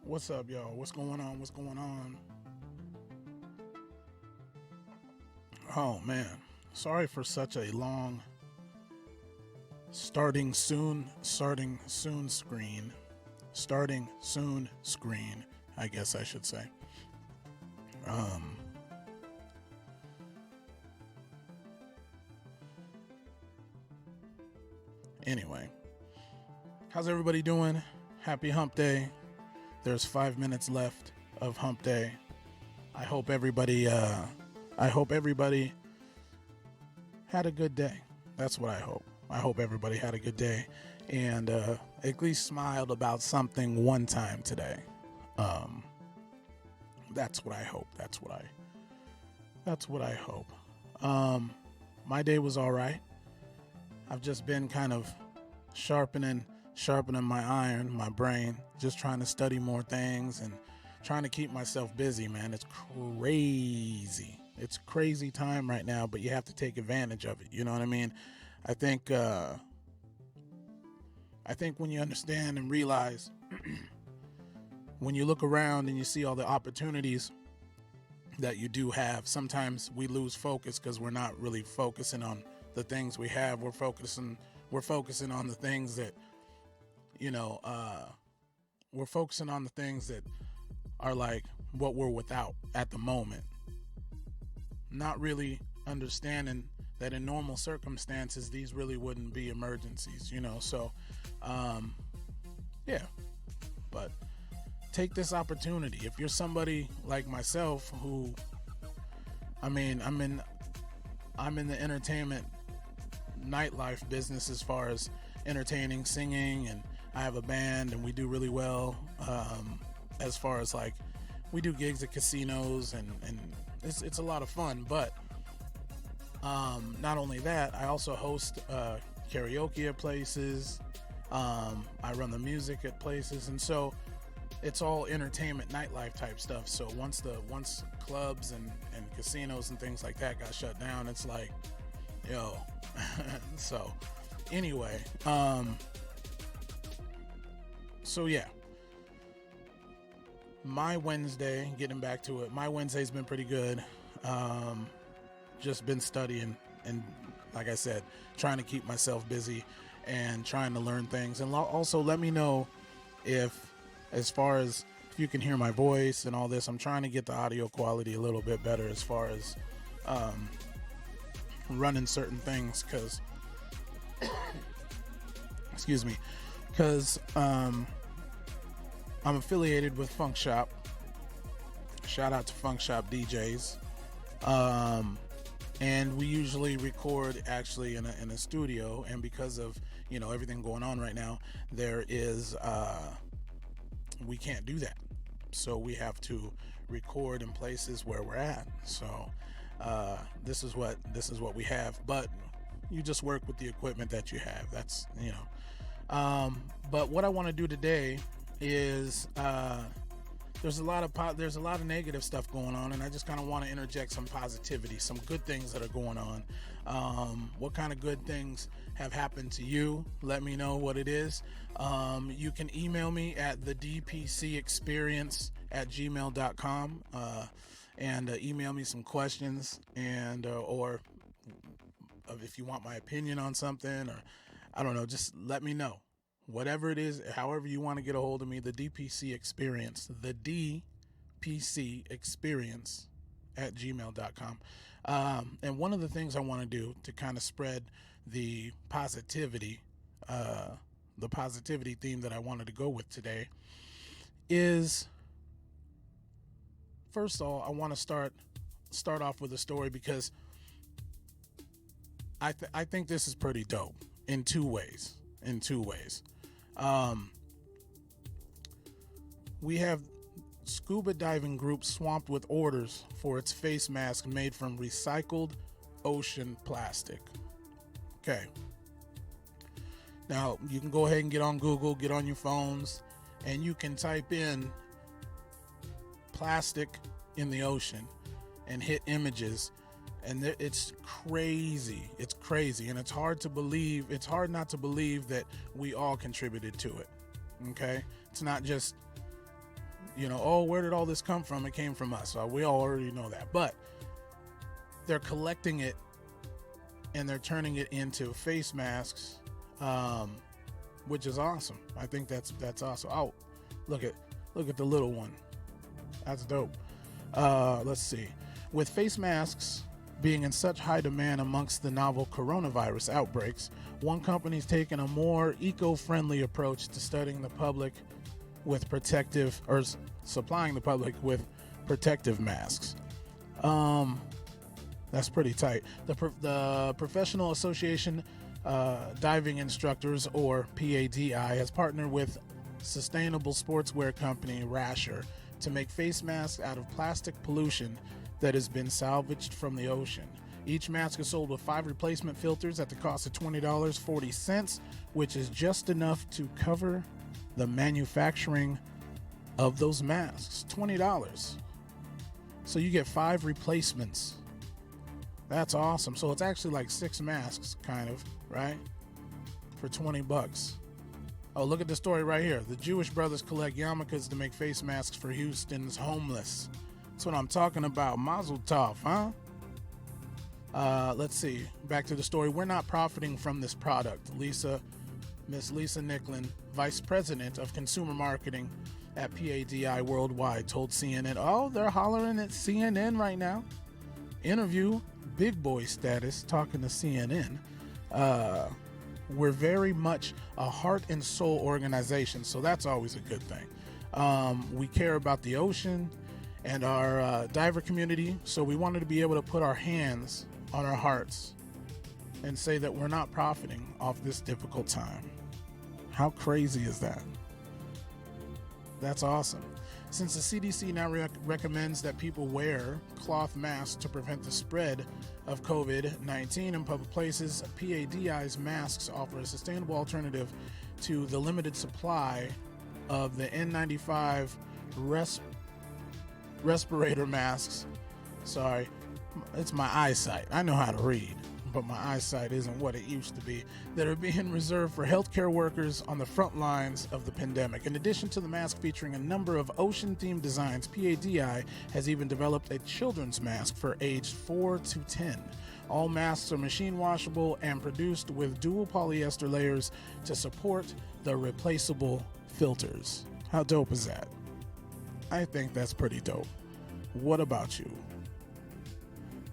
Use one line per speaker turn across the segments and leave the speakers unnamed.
What's up, y'all? What's going on? What's going on? Oh, man. Sorry for such a long starting soon screen. Starting soon screen, I guess I should say. Um, anyway, how's everybody doing? Happy hump day. There's 5 minutes left of hump day. I hope everybody, uh, I hope everybody had a good day. That's what I hope. I hope everybody had a good day and at least smiled about something one time today. Um, that's what I hope. That's what I hope. Um, my day was all right. I've just been kind of sharpening my iron, my brain, just trying to study more things and trying to keep myself busy, man. It's crazy. It's crazy time right now, but you have to take advantage of it. You know what I mean? I think I think when you understand and realize when you look around and you see all the opportunities that you do have, sometimes we lose focus because we're not really focusing on the things we have. We're focusing on the things that, you know, we're focusing on the things that are like what we're without at the moment, not really understanding that in normal circumstances these really wouldn't be emergencies, so yeah. But take this opportunity if you're somebody like myself who, I mean, I'm in the entertainment nightlife business as far as entertaining, singing, and I have a band and we do really well. As far as like we do gigs at casinos and it's a lot of fun. But not only that, I also host karaoke at places. I run the music at places, and so it's all entertainment nightlife type stuff. So once clubs and casinos and things like that got shut down, it's like, yo. So anyway, so yeah, my Wednesday, getting back to it, my Wednesday's been pretty good. Just been studying and, like I said, trying to keep myself busy and trying to learn things. And also let me know as far as if you can hear my voice and all this. I'm trying to get the audio quality a little bit better as far as running certain things, because excuse me, because I'm affiliated with Funk Shop. Shout out to Funk Shop DJs. And we usually record actually in a studio, and because of everything going on right now, there is we can't do that, so we have to record in places where we're at. So this is what we have, but you just work with the equipment that you have. That's but what I want to do today is there's a lot of negative stuff going on, and I just kind of want to interject some positivity, some good things that are going on. What kind of good things have happened to you? Let me know what it is. You can email me at the dpcexperience@gmail.com and email me some questions, and or if you want my opinion on something, or I don't know, just let me know. Whatever it is, however you want to get a hold of me, the DPC Experience, the DPC Experience @gmail.com. And one of the things I want to do to kind of spread the positivity theme that I wanted to go with today is, first of all, I want to start off with a story, because I think this is pretty dope in two ways. We have scuba diving group swamped with orders for its face mask made from recycled ocean plastic. Okay. Now, you can go ahead and get on Google, get on your phones, and you can type in plastic in the ocean and hit images. And it's crazy. It's crazy. And it's hard not to believe that we all contributed to it. Okay? It's not just oh, where did all this come from? It came from us. So we all already know that. But they're collecting it and they're turning it into face masks, which is awesome. I think that's awesome. Oh, look at the little one. That's dope. Let's see. With face masks being in such high demand amongst the novel coronavirus outbreaks, one company's taken a more eco-friendly approach to studying the public with supplying the public with protective masks. That's pretty tight. The Professional Association Diving Instructors, or PADI, has partnered with sustainable sportswear company Rasher to make face masks out of plastic pollution that has been salvaged from the ocean. Each mask is sold with 5 replacement filters at the cost of $20.40, which is just enough to cover the manufacturing of those masks. $20. So you get 5 replacements. That's awesome. So it's actually like 6 masks, kind of, right? For $20. Oh, look at the story right here. The Jewish brothers collect yarmulkes to make face masks for Houston's homeless. That's what I'm talking about. Mazel tov, huh? Let's see. Back to the story. We're not profiting from this product. Miss Lisa Nicklin, Vice President of Consumer Marketing at PADI Worldwide, told CNN. Oh, they're hollering at CNN right now. Interview, big boy status, talking to CNN. We're very much a heart and soul organization, so that's always a good thing. We care about the ocean and our diver community, so we wanted to be able to put our hands on our hearts and say that we're not profiting off this difficult time. How crazy is that? That's awesome. Since the CDC now recommends that people wear cloth masks to prevent the spread of COVID-19 in public places, PADI's masks offer a sustainable alternative to the limited supply of the N95 respirator masks. Sorry, it's my eyesight. I know how to read, but my eyesight isn't what it used to be. That are being reserved for healthcare workers on the front lines of the pandemic. In addition to the mask featuring a number of ocean-themed designs, PADI has even developed a children's mask for aged 4 to 10. All masks are machine washable and produced with dual polyester layers to support the replaceable filters. How dope is that? I think that's pretty dope. What about you?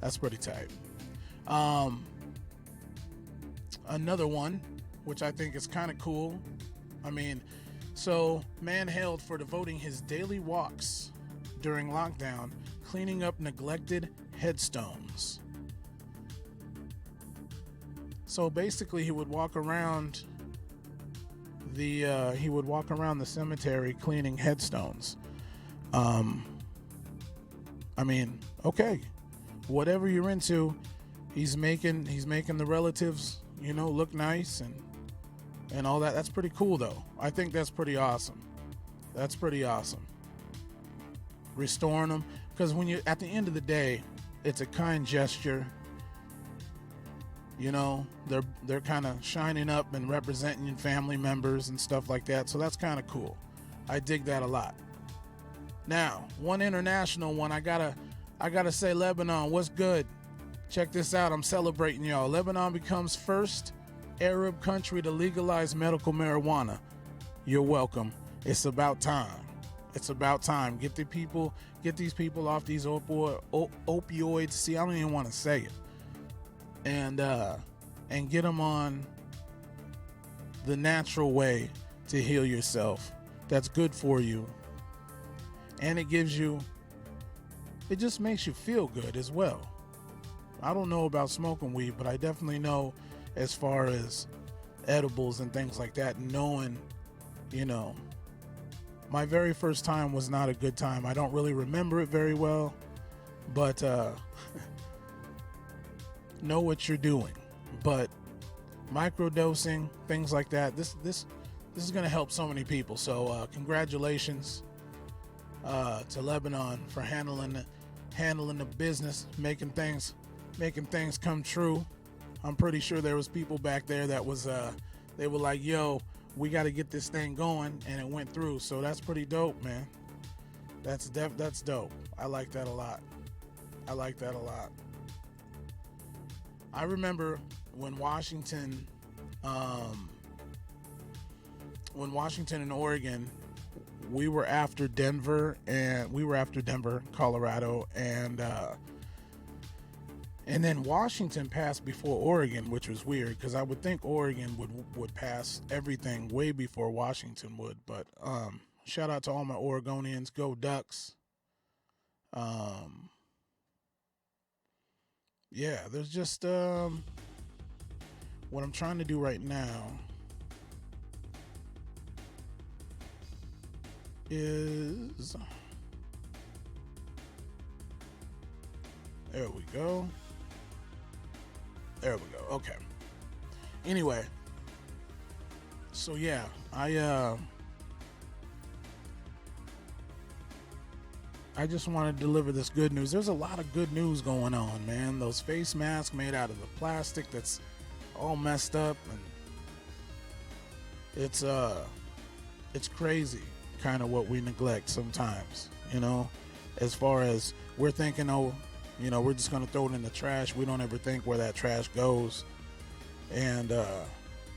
That's pretty tight. Another one, which I think is kind of cool. Man hailed for devoting his daily walks during lockdown, cleaning up neglected headstones. So basically, he would walk around the cemetery cleaning headstones. Okay, whatever you're into, he's making the relatives, look nice and all that. That's pretty cool, though. I think that's pretty awesome. That's pretty awesome. Restoring them, because when at the end of the day, it's a kind gesture. They're kind of shining up and representing family members and stuff like that. So that's kind of cool. I dig that a lot. Now, one international one, I gotta say, Lebanon, what's good? Check this out. I'm celebrating y'all. Lebanon becomes first Arab country to legalize medical marijuana. You're welcome. It's about time. It's about time. Get these people off these opioids. See, I don't even want to say it. And get them on the natural way to heal yourself. That's good for you. And it just makes you feel good as well. I don't know about smoking weed, but I definitely know as far as edibles and things like that, knowing, my very first time was not a good time. I don't really remember it very well, but know what you're doing. But microdosing, things like that, this is going to help so many people. So congratulations to Lebanon for handling the business, making things come true. I'm pretty sure there was people back there that was they were like, yo, we got to get this thing going, and it went through. So that's pretty dope, man. That's dope. I like that a lot. I like that a lot. I remember when um, Washington and Oregon, we were after Denver, Colorado, and then Washington passed before Oregon, which was weird because I would think Oregon would pass everything way before Washington would. But shout out to all my Oregonians, go Ducks. Um, yeah, there's just what I'm trying to do right now is there we go. There we go. Okay. Anyway, so yeah, I just want to deliver this good news. There's a lot of good news going on, man. Those face masks made out of the plastic that's all messed up, and it's crazy kind of what we neglect sometimes, as far as we're thinking, oh, we're just going to throw it in the trash. We don't ever think where that trash goes. And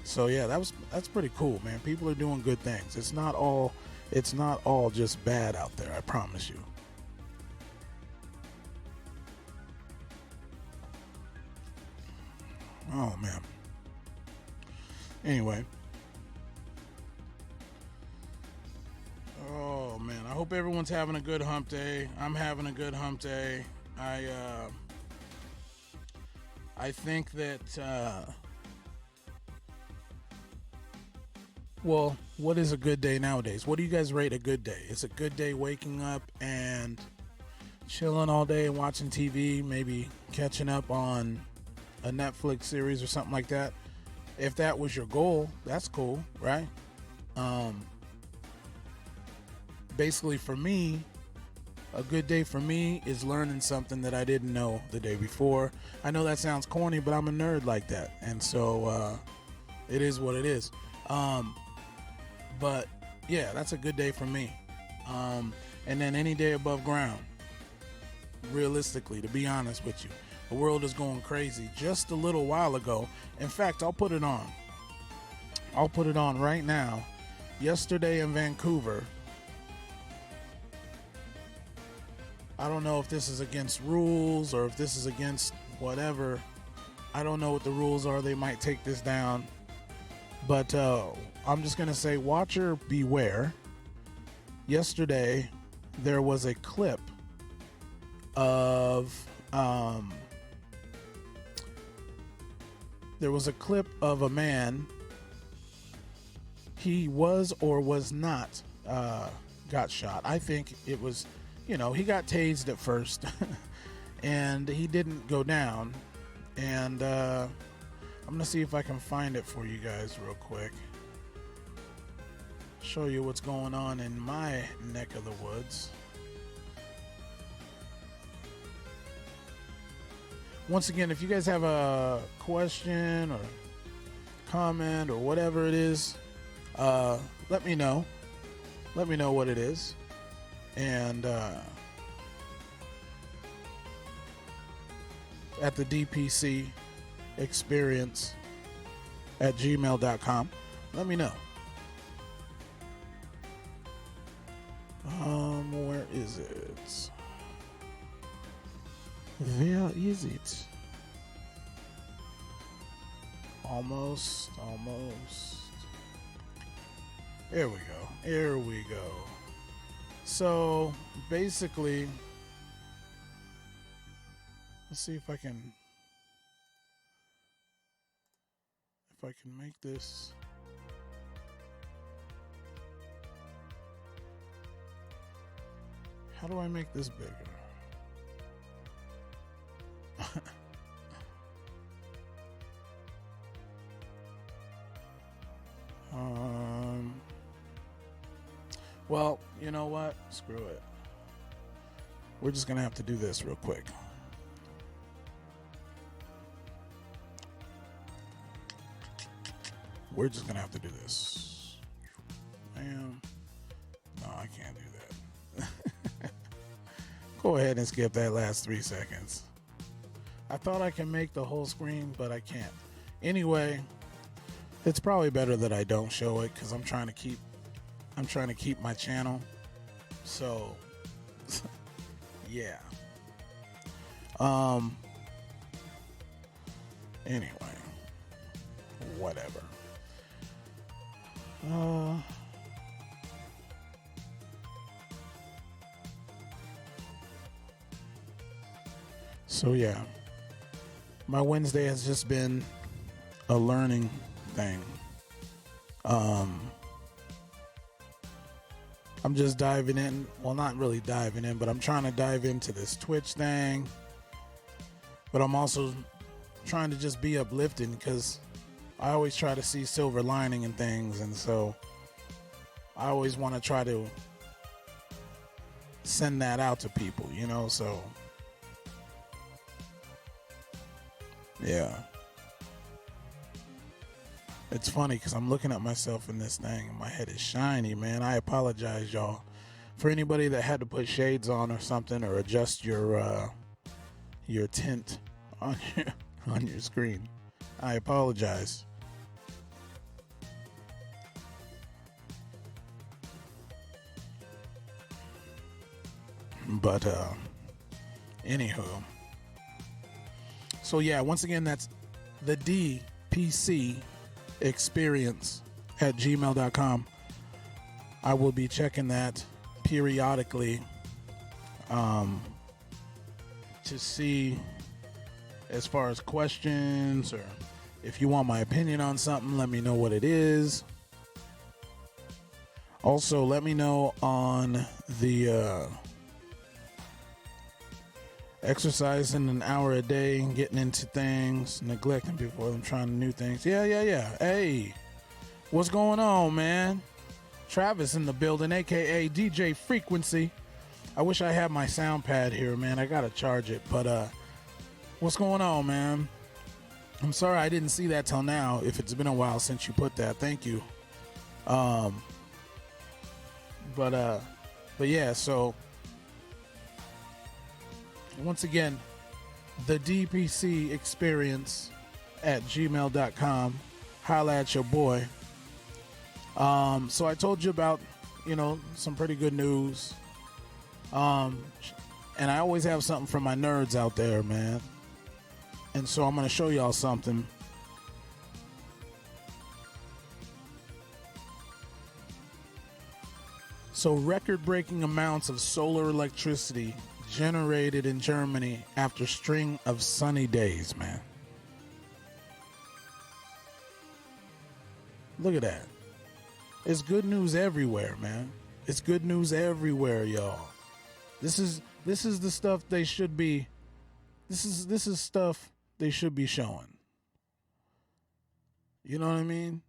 so yeah, that's pretty cool, man. People are doing good things. It's not all just bad out there, I promise you. Oh man. Anyway. Oh man, I hope everyone's having a good hump day. I'm having a good hump day. I think that well, what is a good day nowadays? What do you guys rate a good day? Is a good day waking up and chilling all day and watching TV, maybe catching up on a Netflix series or something like that? If that was your goal, that's cool, right? Basically for me, a good day for me is learning something that I didn't know the day before. I know that sounds corny, but I'm a nerd like that. And so it is what it is. But yeah, that's a good day for me. And then any day above ground, realistically, to be honest with you, the world is going crazy. Just a little while ago, in fact, I'll put it on right now. Yesterday in Vancouver, I don't know if this is against rules or if this is against whatever. I don't know what the rules are. They might take this down. But I'm just going to say, watcher beware. Yesterday, there was a clip of a man. He was or was not got shot. I think it was, he got tased at first and he didn't go down. And I'm going to see if I can find it for you guys real quick. Show you what's going on in my neck of the woods. Once again, if you guys have a question or comment or whatever it is, let me know. Let me know what it is. And at the DPC experience at gmail.com, let me know. Where is it? Where is it? Almost. There we go. Here we go. So basically, let's see if I can make this. How do I make this bigger? Well, you know what? Screw it. We're just going to have to do this real quick. We're just going to have to do this. Bam. No, I can't do that. Go ahead and skip that last 3 seconds. I thought I can make the whole screen, but I can't. Anyway, it's probably better that I don't show it because I'm trying to keep my channel. So yeah. Anyway, whatever. So yeah, my Wednesday has just been a learning thing. I'm just diving in. Well, not really diving in, but I'm trying to dive into this Twitch thing. But I'm also trying to just be uplifting because I always try to see silver lining in things. And so I always want to try to send that out to people, you know? So, yeah. It's funny because I'm looking at myself in this thing and my head is shiny, man. I apologize, y'all. For anybody that had to put shades on or something or adjust your tint on your screen, I apologize. But anywho. So yeah, once again, that's the DPC experience at gmail.com. I will be checking that periodically to see as far as questions, or if you want my opinion on something, let me know what it is. Also, let me know on the exercising an hour a day and getting into things, neglecting before I'm trying new things. Yeah. Hey, what's going on, man? Travis in the building, aka DJ Frequency. I wish I had my sound pad here, man. I gotta charge it, but what's going on, man? I'm sorry I didn't see that till now. If it's been a while since you put that, thank you. But yeah, so once again, the DPC experience at gmail.com. Holla at your boy. So I told you about, some pretty good news. And I always have something for my nerds out there, man. And so I'm going to show y'all something. So record-breaking amounts of solar electricity generated in Germany after string of sunny days, man. Look at that. It's good news everywhere, man. It's good news everywhere, y'all. This is the stuff they should be. This is stuff they should be showing. You know what I mean?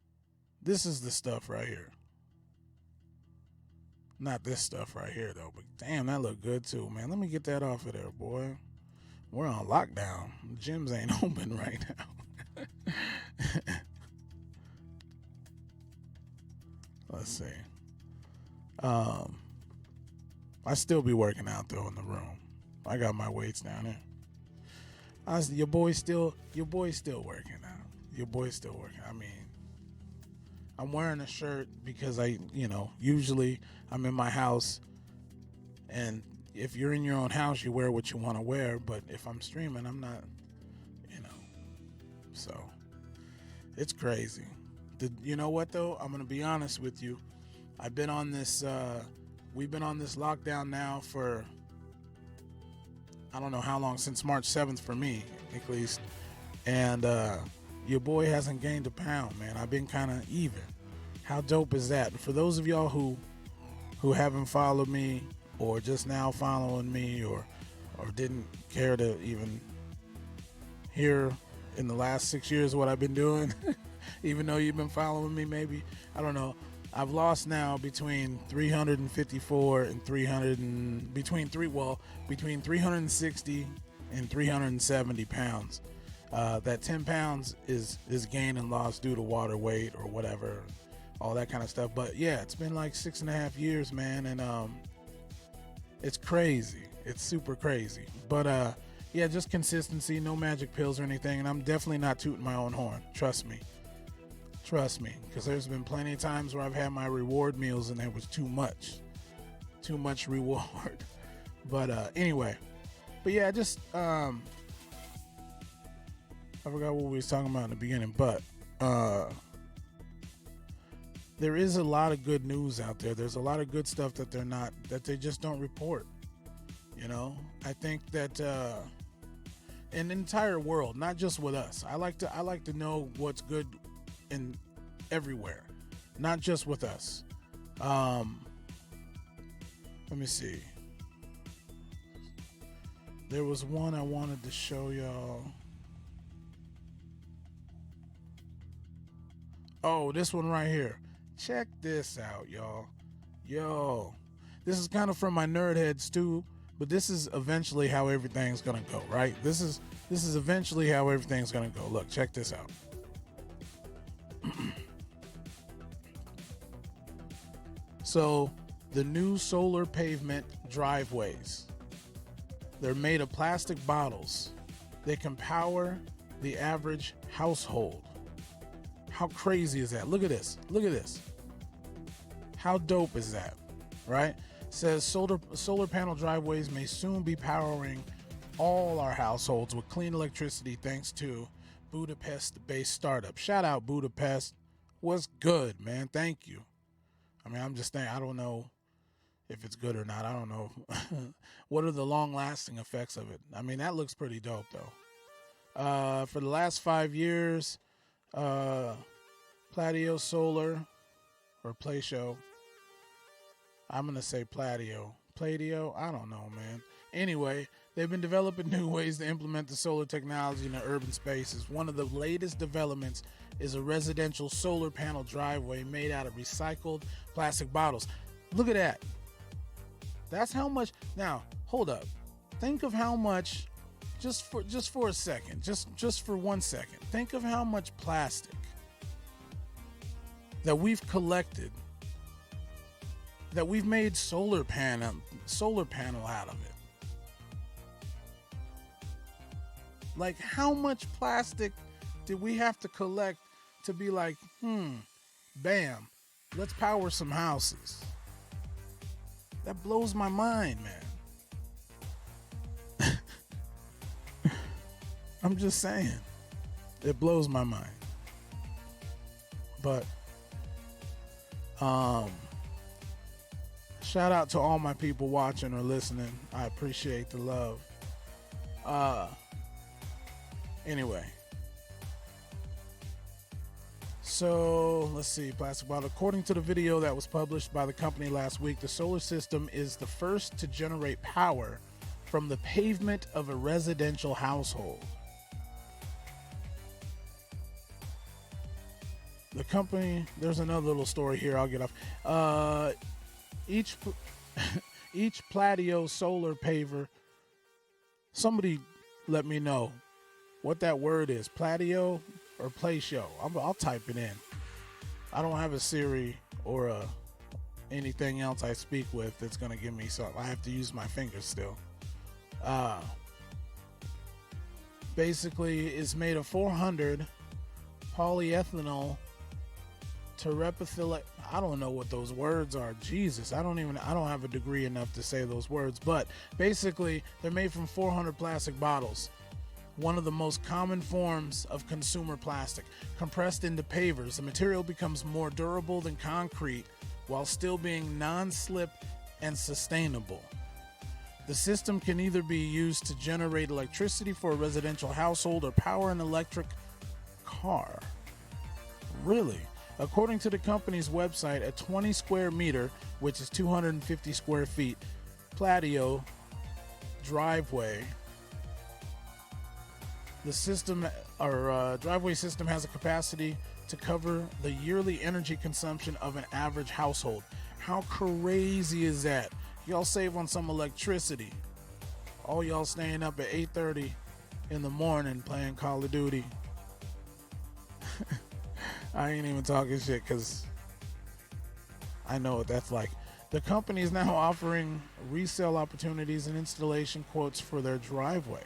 This is the stuff right here. Not this stuff right here, though. But damn, that look good, too, man. Let me get that off of there, boy. We're on lockdown. The gyms ain't open right now. Let's see. I still be working out, though, in the room. I got my weights down there. Your boy's still working out. Your boy's still working. I mean, I'm wearing a shirt because usually I'm in my house, and if you're in your own house, you wear what you want to wear, but if I'm streaming, I'm not, so it's crazy. You know what, though? I'm going to be honest with you. I've been on this, we've been on this lockdown now for, I don't know how long, since March 7th for me, at least, and your boy hasn't gained a pound, man. I've been kind of even. How dope is that? For those of y'all who haven't followed me, or just now following me, or didn't care to even hear in the last 6 years what I've been doing, even though you've been following me, maybe, I don't know. I've lost now between 354 and between 360 and 370 pounds. That 10 pounds is gain and loss due to water weight or whatever, all that kind of stuff. But yeah, it's been like 6.5 years, man, and it's crazy. It's super crazy. But yeah, just consistency, no magic pills or anything. And I'm definitely not tooting my own horn. Trust me. Trust me. Because there's been plenty of times where I've had my reward meals and there was too much. Too much reward. But anyway. But yeah, just I forgot what we was talking about in the beginning, but there is a lot of good news out there. There's a lot of good stuff that they just don't report. You know, I think that in the entire world, not just with us. I like to know what's good in everywhere, not just with us. Let me see. There was one I wanted to show y'all. Oh, this one right here. Check this out, y'all. Yo, this is kind of from my nerd heads too, but this is eventually how everything's gonna go, right? This is eventually how everything's gonna go. Look, check this out. So, the new solar pavement driveways. They're made of plastic bottles. They can power the average household. How crazy is that? Look at this. Look at this. How dope is that? Right? It says solar panel driveways may soon be powering all our households with clean electricity thanks to Budapest-based startup. Shout out Budapest. What's good, man? Thank you. I mean, I'm just saying, I don't know if it's good or not. I don't know. What are the long-lasting effects of it? I mean, that looks pretty dope, though. For the last 5 years, Pladio Solar, or Placio, I'm going to say Pladio. I don't know, man. Anyway, they've been developing new ways to implement the solar technology in the urban spaces. One of the latest developments is a residential solar panel driveway made out of recycled plastic bottles. Look at that. That's how much. Now, hold up. Think of how much, just for a second, just for 1 second. Think of how much plastic that we've collected, that we've made solar panel out of it. Like, how much plastic did we have to collect to be like, bam, let's power some houses? That blows my mind, man. I'm just saying. It blows my mind. But shout out to all my people watching or listening. I appreciate the love. Anyway. So, let's see, plastic bottle. According to the video that was published by the company last week, the solar system is the first to generate power from the pavement of a residential household. The company, there's another little story here I'll get off. Each Pladio solar paver, somebody let me know what that word is, Pladio or Placio. I'll type it in. I don't have a Siri or anything else I speak with that's going to give me something. I have to use my fingers still. Basically, it's made of 400 polyethanol terephthalate. I don't know what those words are. Jesus, I don't have a degree enough to say those words. But basically, they're made from 400 plastic bottles. One of the most common forms of consumer plastic. Compressed into pavers, the material becomes more durable than concrete while still being non-slip and sustainable. The system can either be used to generate electricity for a residential household or power an electric car. Really? According to the company's website, a 20 square meter, which is 250 square feet, Pladio driveway. The system, or driveway system, has a capacity to cover the yearly energy consumption of an average household. How crazy is that? Y'all save on some electricity. All y'all staying up at 8:30 in the morning playing Call of Duty. I ain't even talking shit because I know what that's like. The company is now offering resale opportunities and installation quotes for their driveway.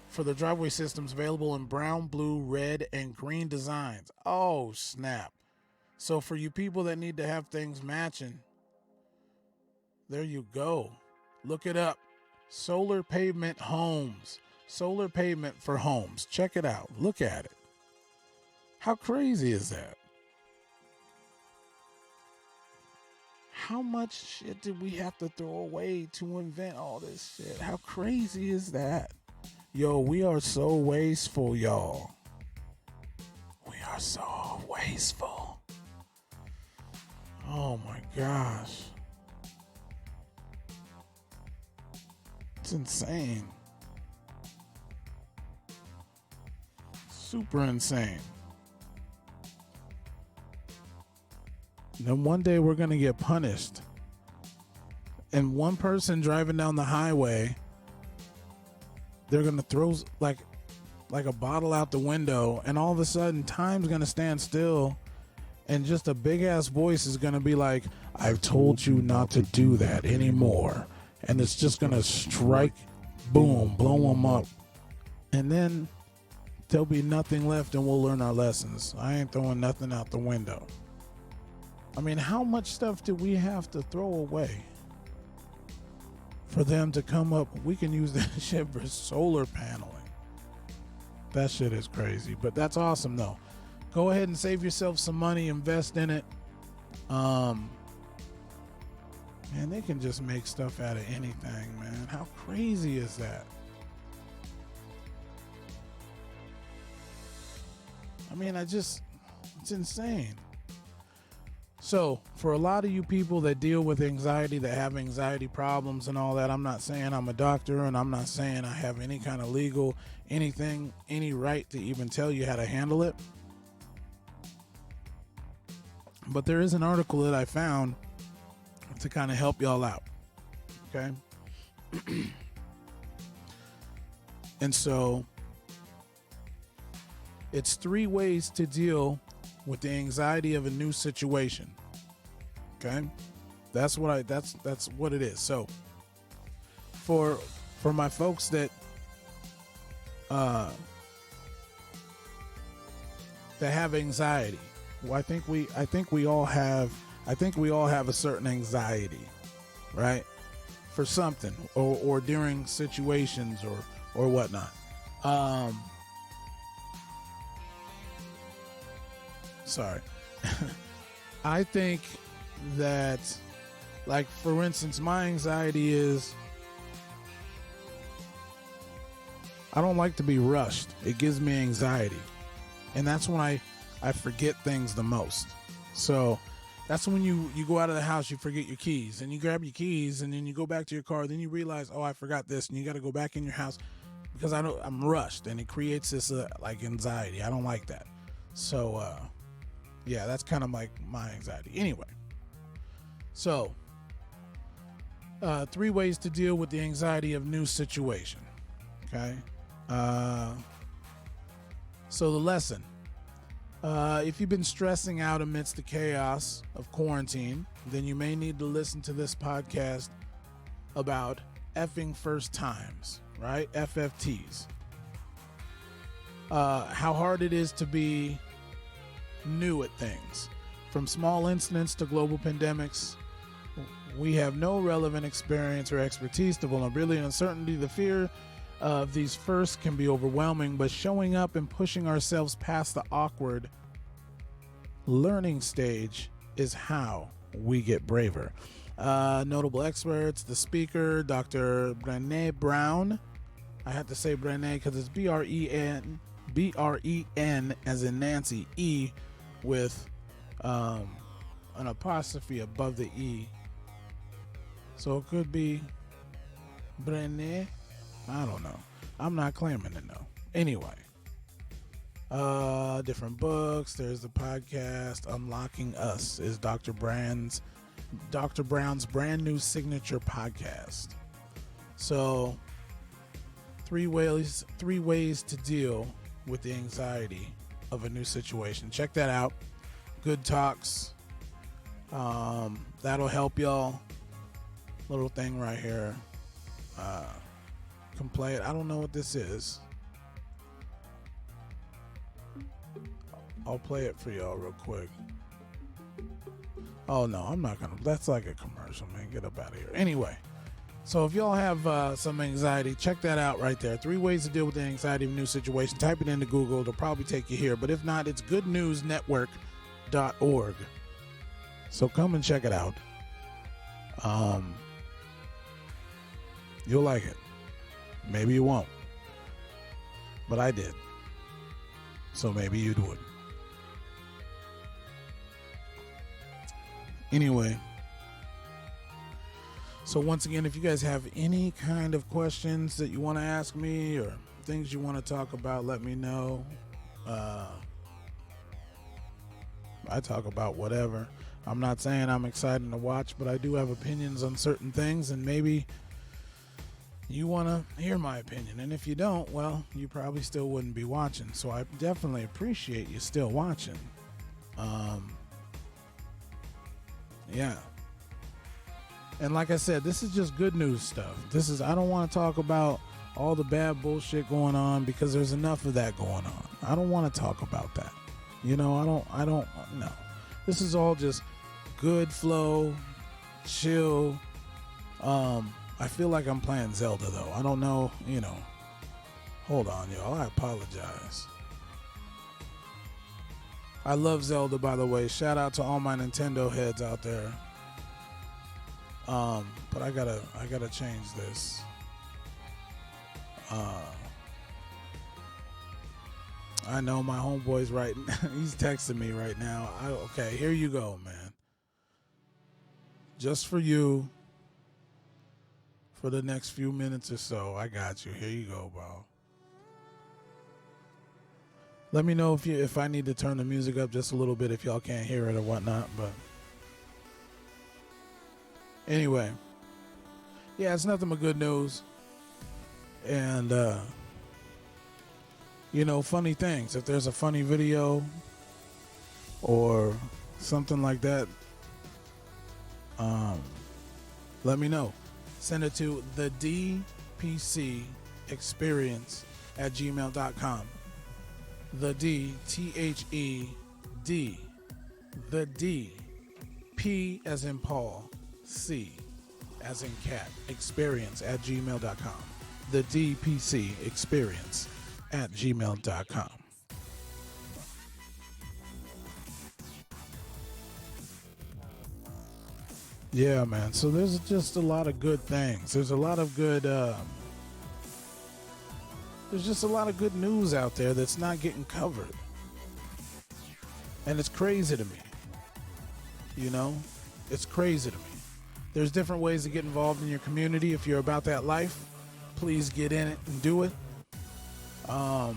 For the driveway systems available in brown, blue, red, and green designs. Oh, snap. So for you people that need to have things matching, there you go. Look it up. Solar Pavement Homes. Solar pavement for homes. Check it out. Look at it. How crazy is that? How much shit did we have to throw away to invent all this shit? How crazy is that? Yo, we are so wasteful, y'all. We are so wasteful. Oh my gosh. It's insane. Super insane. Then one day we're going to get punished. And one person driving down the highway, they're going to throw like a bottle out the window, and all of a sudden time's going to stand still, and just a big ass voice is going to be like, I've told you not to do that anymore. And it's just going to strike, boom, blow them up. And then there'll be nothing left and we'll learn our lessons. I ain't throwing nothing out the window. I mean, how much stuff do we have to throw away for them to come up? We can use that shit for solar paneling. That shit is crazy, but that's awesome though. Go ahead and save yourself some money, invest in it. Man, they can just make stuff out of anything, man. How crazy is that? I mean, it's insane. So for a lot of you people that deal with anxiety, that have anxiety problems and all that, I'm not saying I'm a doctor, and I'm not saying I have any kind of legal anything, any right to even tell you how to handle it. But there is an article that I found to kind of help y'all out. Okay. And so it's 3 ways to deal with the anxiety of a new situation. Okay? That's what it is. So for my folks that have anxiety, well, I think we all have a certain anxiety, right? For something or during situations or whatnot. Sorry. I think that, like, for instance, my anxiety is I don't like to be rushed. It gives me anxiety. And that's when I forget things the most. So that's when you go out of the house, you forget your keys, and you grab your keys, and then you go back to your car. Then you realize, oh, I forgot this, and you got to go back in your house because I'm rushed, and it creates this like anxiety. I don't like that. So yeah, that's kind of like my anxiety. Anyway, so 3 ways to deal with the anxiety of new situation. Okay. So the lesson. If you've been stressing out amidst the chaos of quarantine, then you may need to listen to this podcast about effing first times, right? FFTs. How hard it is to be new at things. From small incidents to global pandemics, we have no relevant experience or expertise. The vulnerability and uncertainty, the fear of these first can be overwhelming, but showing up and pushing ourselves past the awkward learning stage is how we get braver. Notable experts, the speaker, Dr. Brené Brown. I have to say Brené because it's B-R-E-N as in Nancy, E with an apostrophe above the E. So it could be Brené. I don't know. I'm not claiming to know. Anyway, different books. There's the podcast Unlocking Us is Dr. Brown's brand new signature podcast. So 3 ways to deal with the anxiety of a new situation. Check that out. Good talks. That'll help y'all. little thing right here. Can play it. I don't know what this is. I'll play it for y'all real quick. Oh no, I'm not gonna. That's like a commercial, man. Get up out of here. Anyway, so if y'all have some anxiety, check that out right there. 3 ways to deal with the anxiety of a new situation. Type it into Google. It'll probably take you here. But if not, it's goodnewsnetwork.org. So come and check it out. You'll like it. Maybe you won't. But I did. So maybe you would. Anyway, so once again, if you guys have any kind of questions that you want to ask me or things you want to talk about, let me know. I talk about whatever. I'm not saying I'm excited to watch, but I do have opinions on certain things, and maybe you want to hear my opinion. And if you don't, well, you probably still wouldn't be watching. So I definitely appreciate you still watching. Yeah. And like I said, this is just good news stuff. I don't want to talk about all the bad bullshit going on because there's enough of that going on. I don't want to talk about that. You know, I don't no. This is all just good flow, chill. I feel like I'm playing Zelda though. I don't know, you know. Hold on, y'all. I apologize. I love Zelda, by the way. Shout out to all my Nintendo heads out there. But I gotta change this. I know my homeboy's right. He's texting me right now. Okay, here you go, man. Just for you. For the next few minutes or so, I got you. Here you go, bro. Let me know if I need to turn the music up just a little bit if y'all can't hear it or whatnot. But anyway, yeah, it's nothing but good news. And you know, funny things. If there's a funny video or something like that, let me know. Send it to the dpcexperience@gmail.com. The D, THED, the D, P as in Paul, C as in cat, experience@gmail.com. The DPC experience@gmail.com. Yeah, man. So there's just a lot of good things. There's a lot of good, there's just a lot of good news out there that's not getting covered. And it's crazy to me. You know, it's crazy to me. There's different ways to get involved in your community. If you're about that life, please get in it and do it. I'm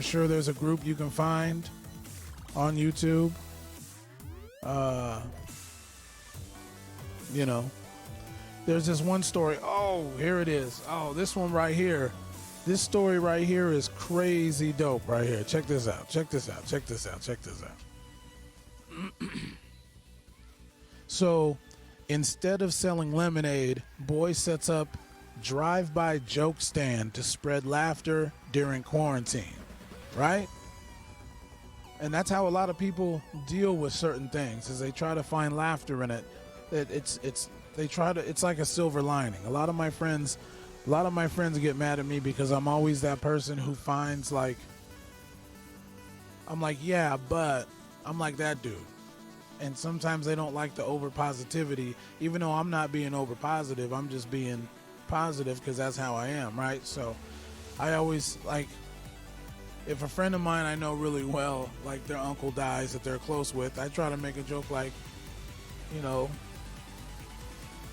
sure there's a group you can find on YouTube. You know, there's this one story. Oh, here it is. Oh, this one right here. This story right here is crazy dope right here. Check this out. Check this out. Check this out. Check this out. So instead of selling lemonade, boy sets up drive-by joke stand to spread laughter during quarantine, right? And that's how a lot of people deal with certain things, is they try to find laughter in it. It's like a silver lining. A lot of my friends get mad at me because I'm always that person who finds I'm like, yeah, but I'm like that dude. And sometimes they don't like the over positivity, even though I'm not being over positive. I'm just being positive because that's how I am, right? So I always if a friend of mine I know really well, like their uncle dies that they're close with, I try to make a joke like, you know,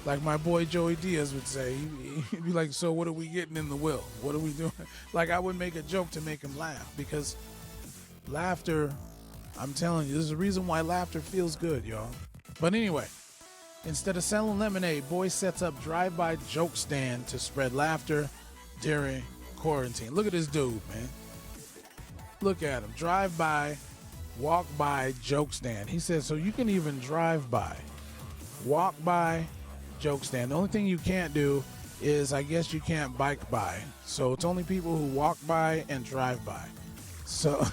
like my boy Joey Diaz would say. He'd be like, so what are we getting in the will? What are we doing? Like, I would make a joke to make him laugh, because laughter, I'm telling you, there's a reason why laughter feels good, y'all. But anyway, instead of selling lemonade, boy sets up drive-by joke stand to spread laughter during quarantine. Look at this dude, man. Look at him. Drive by, walk by, joke stand. He says, so you can even drive by walk by, joke stand. The only thing you can't do is, I guess, you can't bike by. So it's only people who walk by and drive by. So,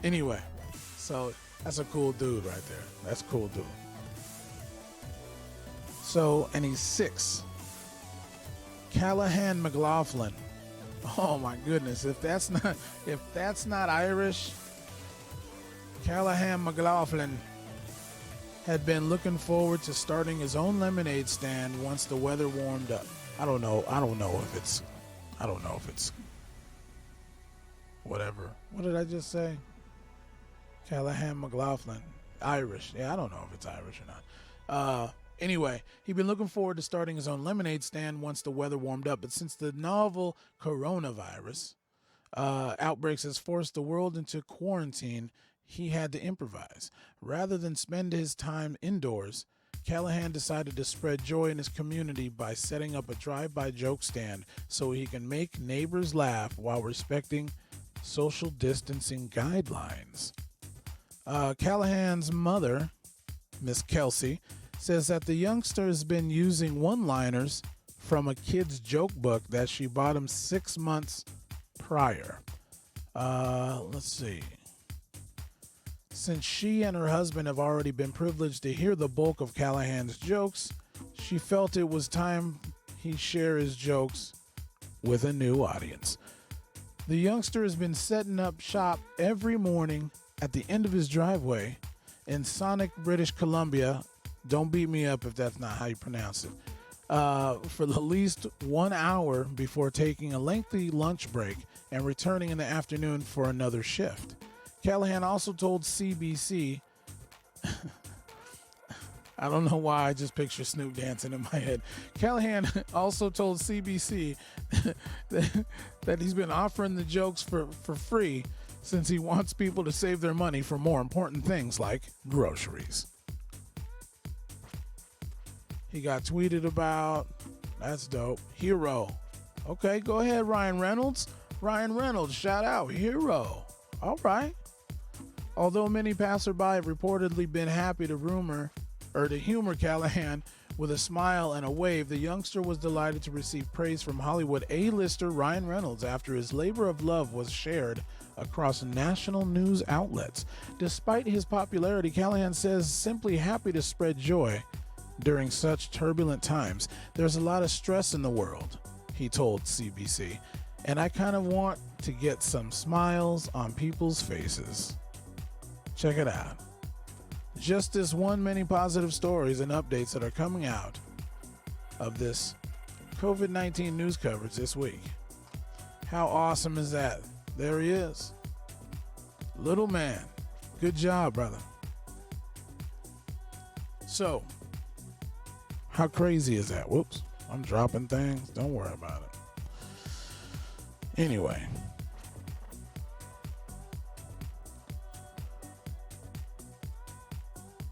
anyway, so that's a cool dude right there. That's a cool dude. So, and he's 6. Callahan McLaughlin. Oh my goodness! If that's not Irish, Callahan McLaughlin had been looking forward to starting his own lemonade stand once the weather warmed up. I don't know if it's whatever. What did I just say? Callahan McLaughlin, Irish. Yeah, I don't know if it's Irish or not. Anyway, he'd been looking forward to starting his own lemonade stand once the weather warmed up, but since the novel coronavirus outbreaks has forced the world into quarantine, he had to improvise. Rather than spend his time indoors, Callahan decided to spread joy in his community by setting up a drive-by joke stand so he can make neighbors laugh while respecting social distancing guidelines. Callahan's mother, Miss Kelsey, says that the youngster has been using one-liners from a kid's joke book that she bought him 6 months prior. Let's see. Since she and her husband have already been privileged to hear the bulk of Callahan's jokes, she felt it was time he share his jokes with a new audience. The youngster has been setting up shop every morning at the end of his driveway in Sonic, British Columbia. Don't beat me up if that's not how you pronounce it. For at least 1 hour before taking a lengthy lunch break and returning in the afternoon for another shift. Callahan also told CBC, I don't know why I just picture Snoop dancing in my head. Callahan also told CBC that he's been offering the jokes for free since he wants people to save their money for more important things like groceries. He got tweeted about. That's dope. Hero. Okay, go ahead, Ryan Reynolds. Ryan Reynolds, shout out. Hero. All right. Although many passerby have reportedly been happy to humor Callahan with a smile and a wave, the youngster was delighted to receive praise from Hollywood A-lister Ryan Reynolds after his labor of love was shared across national news outlets. Despite his popularity, Callahan says simply happy to spread joy during such turbulent times. There's a lot of stress in the world, he told CBC, and I kind of want to get some smiles on people's faces. Check it out. Just this one, many positive stories and updates that are coming out of this COVID-19 news coverage this week. How awesome is that? There he is. Little man. Good job, brother. So, how crazy is that? Whoops. I'm dropping things. Don't worry about it. Anyway.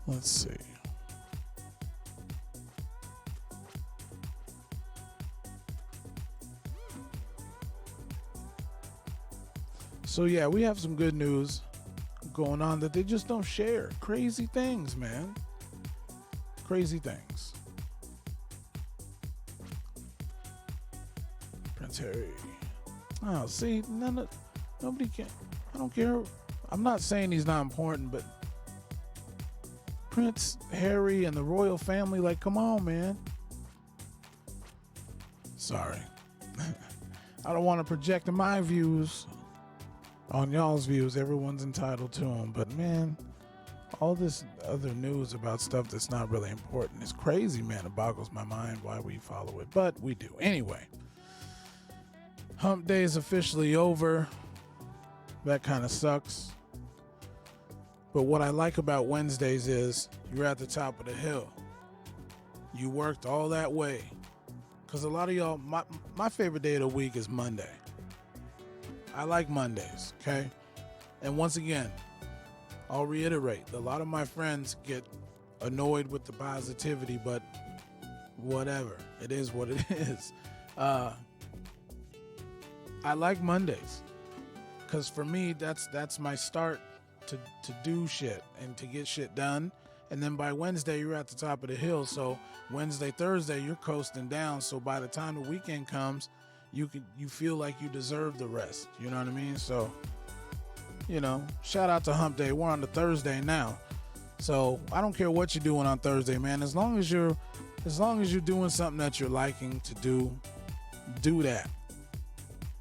Let's see. So yeah, we have some good news going on that they just don't share. Crazy things, man. Crazy things. Prince Harry. Oh, see, nobody can. I don't care. I'm not saying he's not important, but Prince Harry and the royal family, like, come on, man. Sorry. I don't want to project my views on y'all's views. Everyone's entitled to them. But, man, all this other news about stuff that's not really important is crazy, man. It boggles my mind why we follow it. But we do. Anyway, hump day is officially over. That kind of sucks. But what I like about Wednesdays is you're at the top of the hill. You worked all that way. Because a lot of y'all, my favorite day of the week is Monday. I like Mondays, okay? And once again, I'll reiterate, a lot of my friends get annoyed with the positivity, but whatever. It is what it is. I like Mondays. Because for me, that's my start to do shit and to get shit done And then by Wednesday, you're at the top of the hill. So Wednesday, Thursday, you're coasting down. So by the time the weekend comes, you feel like you deserve the rest. You know what I mean? So, shout out to Hump Day. We're on the Thursday now. So I don't care what you're doing on Thursday, man. As long as you're doing something that you're liking to do that.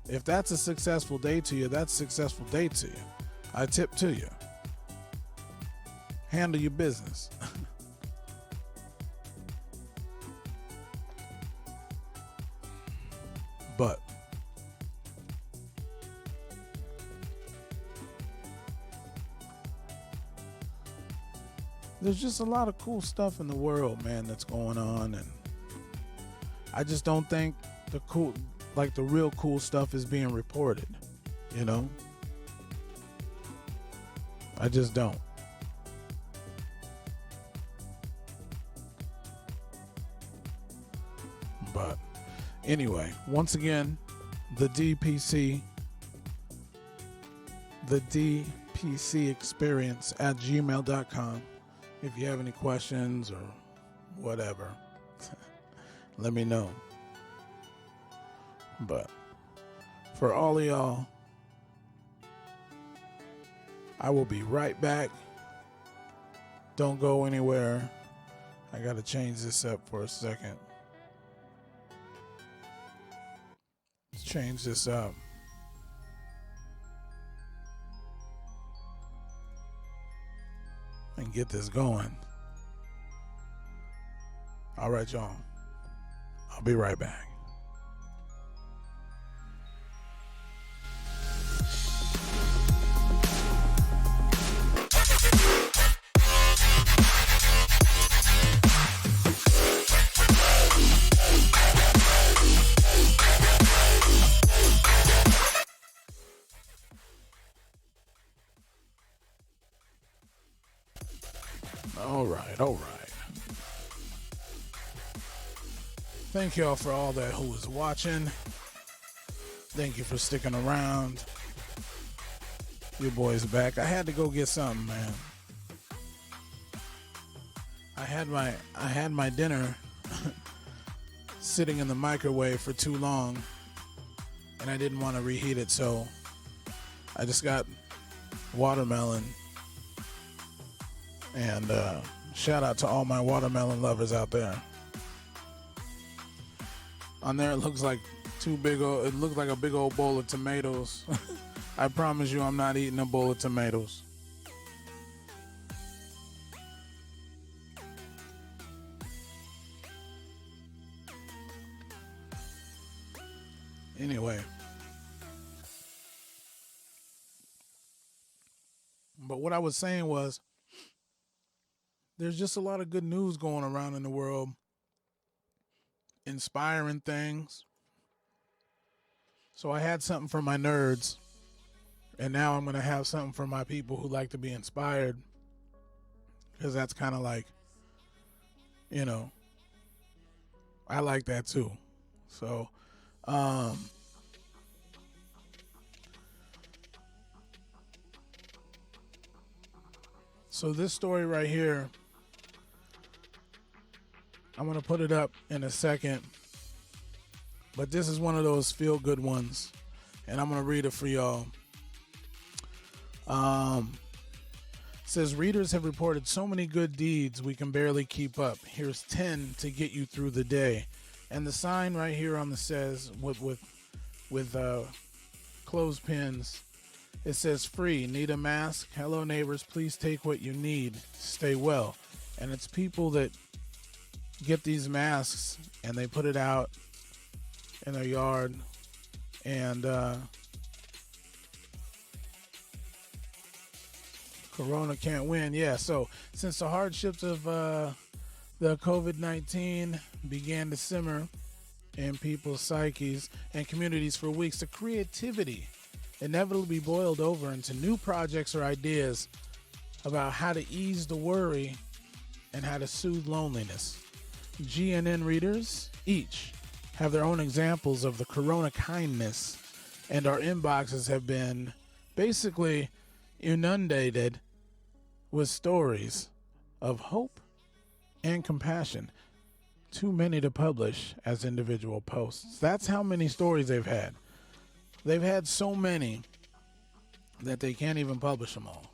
If that's a successful day to you, that's a successful day to you. I tip to you. Handle your business. But there's just a lot of cool stuff in the world, man, that's going on, and I just don't think the real cool stuff is being reported, I just don't. But anyway, once again, the DPC experience at gmail.com. If you have any questions or whatever, let me know. But for all of y'all, I will be right back. Don't go anywhere. I got to change this up for a second. Let's change this up. And get this going. All right, y'all. I'll be right back. All right. Thank y'all for all that who is watching. Thank you for sticking around. Your boy's back. I had to go get something, man. I had my dinner sitting in the microwave for too long, and I didn't want to reheat it, so I just got watermelon. And shout out to all my watermelon lovers out there. On there, it looks like a big old bowl of tomatoes. I promise you, I'm not eating a bowl of tomatoes. Anyway. But what I was saying was, there's just a lot of good news going around in the world. Inspiring things. So I had something for my nerds. And now I'm going to have something for my people who like to be inspired. Because that's kind of like, I like that too. So, so this story right here, I'm going to put it up in a second, but this is one of those feel-good ones, and I'm going to read it for y'all. It says, readers have reported so many good deeds we can barely keep up. Here's 10 to get you through the day. And the sign right here on the says, with clothespins, it says free, need a mask? Hello neighbors, please take what you need. Stay well. And it's people that get these masks and they put it out in their yard, and Corona can't win. Yeah, so since the hardships of the COVID-19 began to simmer in people's psyches and communities for weeks, the creativity inevitably boiled over into new projects or ideas about how to ease the worry and how to soothe loneliness. GNN readers each have their own examples of the Corona kindness, and our inboxes have been basically inundated with stories of hope and compassion. Too many to publish as individual posts. That's how many stories they've had. They've had so many that they can't even publish them all.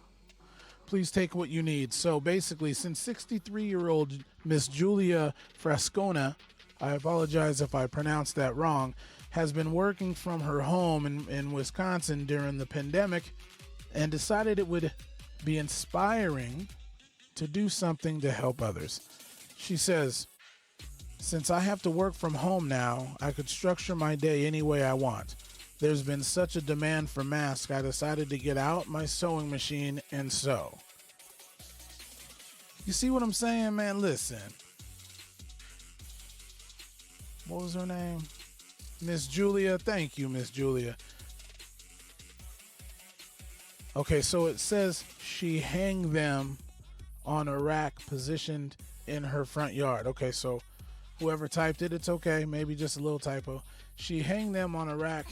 Please take what you need. So basically, since 63-year-old Miss Julia Frascona, I apologize if I pronounced that wrong, has been working from her home in Wisconsin during the pandemic and decided it would be inspiring to do something to help others. She says, "Since I have to work from home now, I could structure my day any way I want. There's been such a demand for masks, I decided to get out my sewing machine and sew." You see what I'm saying, man? Listen. What was her name? Miss Julia. Thank you, Miss Julia. Okay, so it says she hang them on a rack positioned in her front yard. Okay, so whoever typed it, it's okay. Maybe just a little typo. She hang them on a rack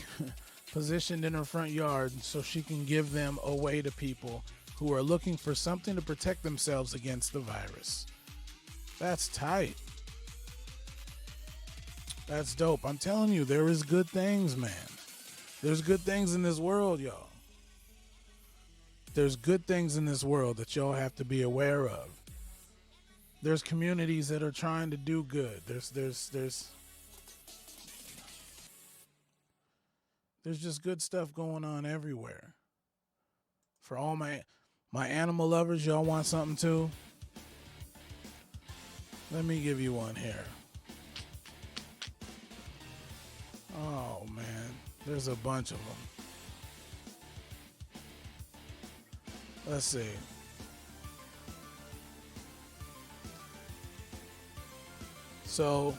positioned in her front yard so she can give them away to people who are looking for something to protect themselves against the virus. That's tight. That's dope. I'm telling you, there is good things, man. There's good things in this world, y'all. There's good things in this world that y'all have to be aware of. There's communities that are trying to do good. There's just good stuff going on everywhere. For all my animal lovers, y'all want something too? Let me give you one here. Oh man, there's a bunch of them. Let's see. So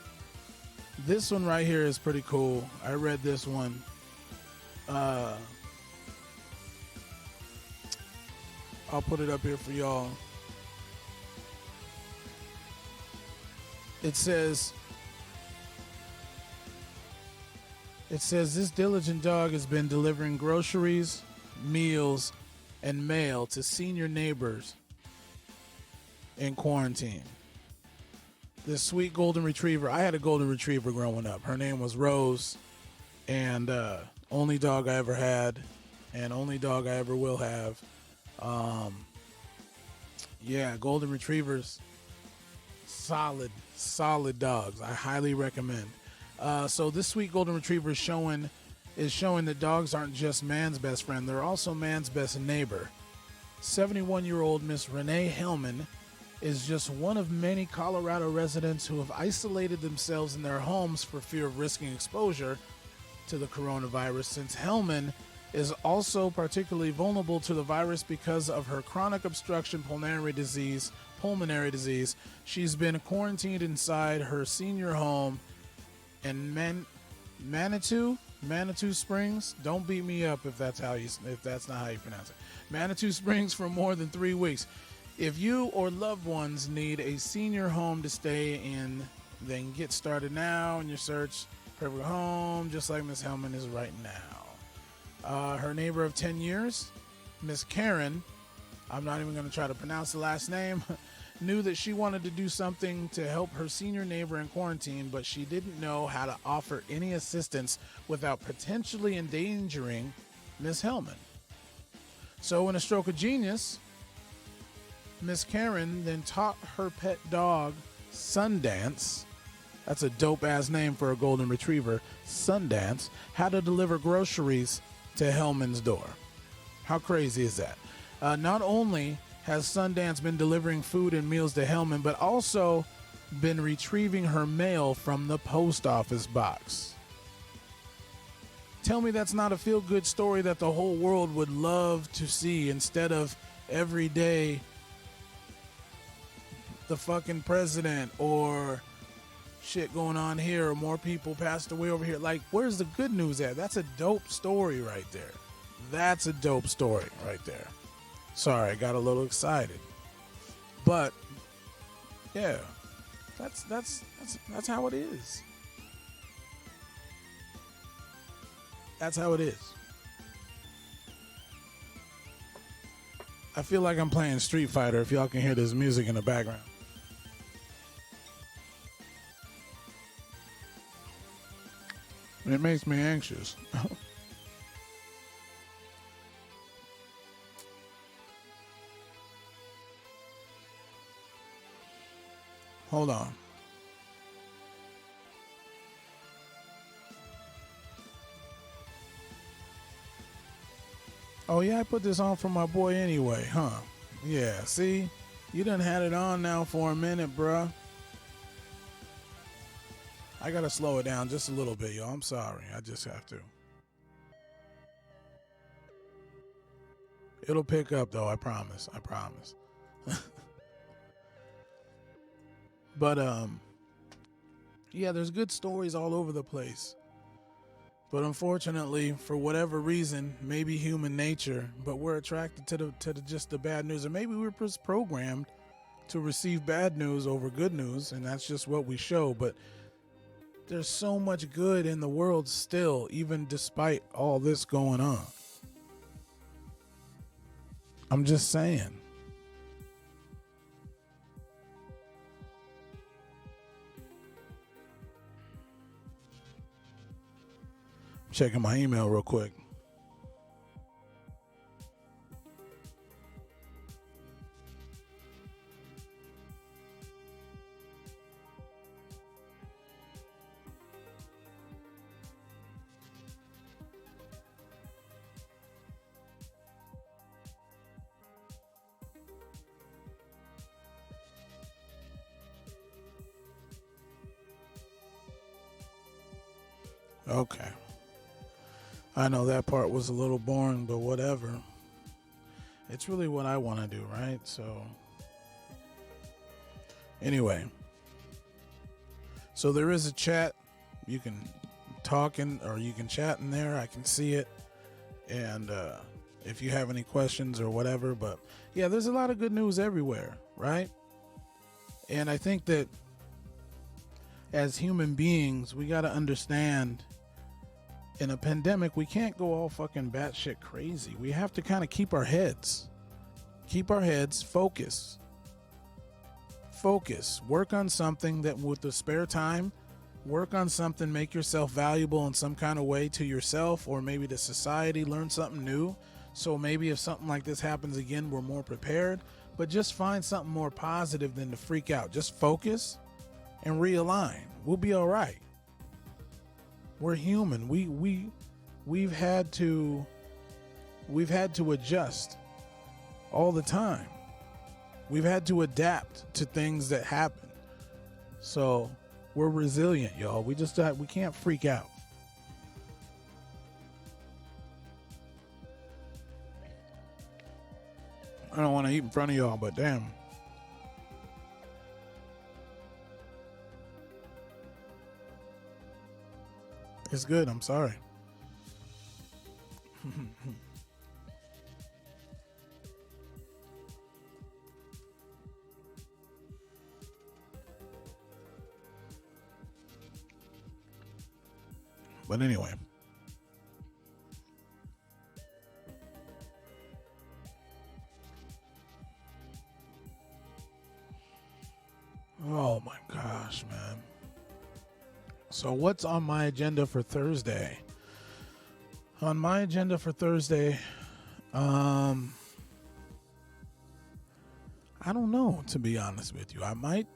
this one right here is pretty cool. I read this one. I'll put it up here for y'all. It says, this diligent dog has been delivering groceries, meals, and mail to senior neighbors in quarantine. This sweet golden retriever, I had a golden retriever growing up. Her name was Rose, and only dog I ever had, and only dog I ever will have. Yeah, golden retrievers, solid dogs. I highly recommend. So this sweet golden retriever is showing that dogs aren't just man's best friend, they're also man's best neighbor. 71-year-old Miss Renee Hellman is just one of many Colorado residents who have isolated themselves in their homes for fear of risking exposure to the coronavirus, since Hellman is also particularly vulnerable to the virus because of her chronic obstructive pulmonary disease. She's been quarantined inside her senior home in Manitou Springs. Don't beat me up if that's not how you pronounce it. Manitou Springs for more than 3 weeks. If you or loved ones need a senior home to stay in, then get started now in your search for a home, just like Miss Hellman is right now. Her neighbor of 10 years, Miss Karen, I'm not even going to try to pronounce the last name, knew that she wanted to do something to help her senior neighbor in quarantine, but she didn't know how to offer any assistance without potentially endangering Miss Hellman. So in a stroke of genius, Miss Karen then taught her pet dog, Sundance, that's a dope-ass name for a golden retriever, Sundance, how to deliver groceries to Hellman's door. How crazy is that? Not only has Sundance been delivering food and meals to Hellman, but also been retrieving her mail from the post office box. Tell me that's not a feel-good story that the whole world would love to see, instead of every day the fucking president or shit going on here or more people passed away over here. Like, where's the good news at? That's a dope story right there. That's a dope story right there. Sorry, I got a little excited. But yeah, that's how it is. That's how it is. I feel like I'm playing Street Fighter if y'all can hear this music in the background. It makes me anxious. Hold on. Oh, yeah, I put this on for my boy anyway, huh? Yeah, see? You done had it on now for a minute, bruh. I gotta slow it down just a little bit, y'all. I'm sorry. I just have to. It'll pick up, though. I promise. I promise. But, yeah, there's good stories all over the place. But unfortunately, for whatever reason, maybe human nature, but we're attracted to just the bad news, or maybe we're just programmed to receive bad news over good news, and that's just what we show. But there's so much good in the world still, even despite all this going on. I'm just saying. Checking my email real quick. Okay. I know that part was a little boring, but whatever. It's really what I want to do, right? So, anyway. So there is a chat. You can talk in, or you can chat in there. I can see it. And if you have any questions or whatever. But yeah, there's a lot of good news everywhere, right? And I think that as human beings, we got to understand in a pandemic, we can't go all fucking batshit crazy. We have to kind of keep our heads, focus, work on something that with the spare time, work on something, make yourself valuable in some kind of way to yourself or maybe to society, learn something new. So maybe if something like this happens again, we're more prepared, but just find something more positive than to freak out. Just focus and realign. We'll be all right. We're human. We've had to adjust all the time. We've had to adapt to things that happen. So we're resilient, y'all. We can't freak out. I don't want to eat in front of y'all, but damn. It's good. I'm sorry. But anyway. Oh my gosh, man. So what's on my agenda for Thursday? On my agenda for Thursday, I don't know, to be honest with you. I might,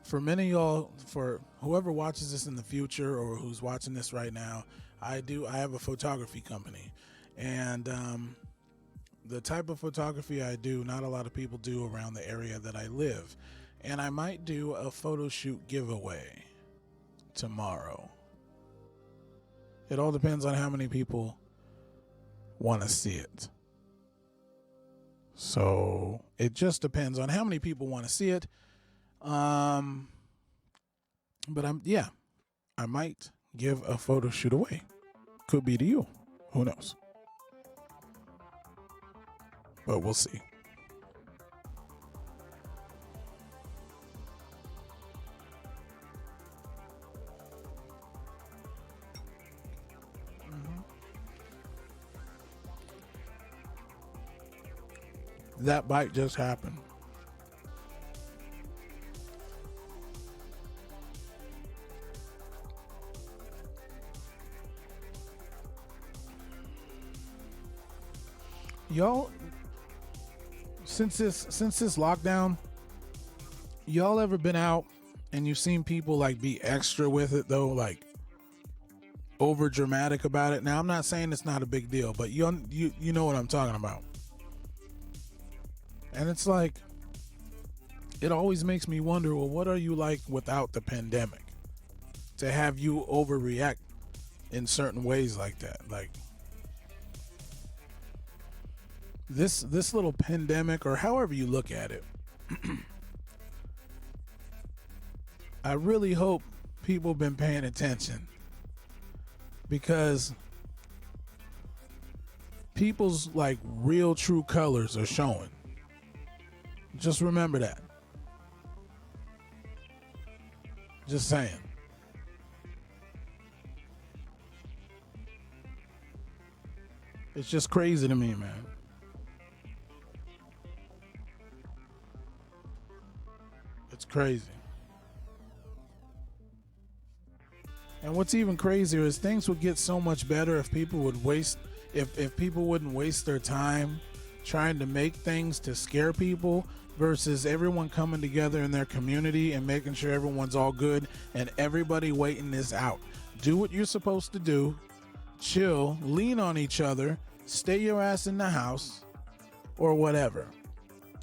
for many of y'all, for whoever watches this in the future or who's watching this right now, I have a photography company. And the type of photography I do, not a lot of people do around the area that I live. And I might do a photo shoot giveaway tomorrow. It all depends on how many people want to see it. So it just depends on how many people want to see it. But I might give a photo shoot away. Could be to you. Who knows? But we'll see. That bite just happened. Y'all, since this lockdown, y'all ever been out and you've seen people like be extra with it though, like over dramatic about it? Now I'm not saying it's not a big deal, but you know what I'm talking about. And it's like it always makes me wonder, well, what are you like without the pandemic? To have you overreact in certain ways like that. Like this little pandemic, or however you look at it, I really hope people been paying attention, because people's like real true colors are showing. Just remember that. Just saying. It's just crazy to me, man. It's crazy. And what's even crazier is things would get so much better if people would waste if people wouldn't waste their time trying to make things to scare people versus everyone coming together in their community and making sure everyone's all good and everybody waiting this out. Do what you're supposed to do. Chill, lean on each other, stay your ass in the house or whatever.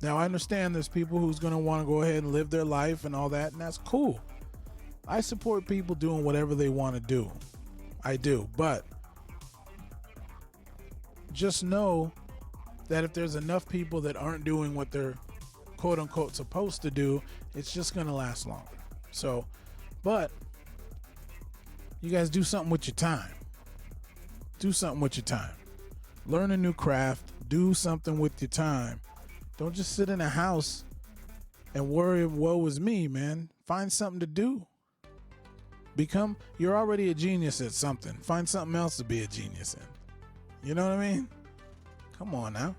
Now I understand there's people who's going to want to go ahead and live their life and all that, and that's cool. I support people doing whatever they want to do. I do. But just know that if there's enough people that aren't doing what they're quote unquote supposed to do, it's just going to last longer. So, but you guys do something with your time. Do something with your time. Learn a new craft. Do something with your time. Don't just sit in a house and worry, woe is me, man. Find something to do. You're already a genius at something. Find something else to be a genius in. You know what I mean? Come on now.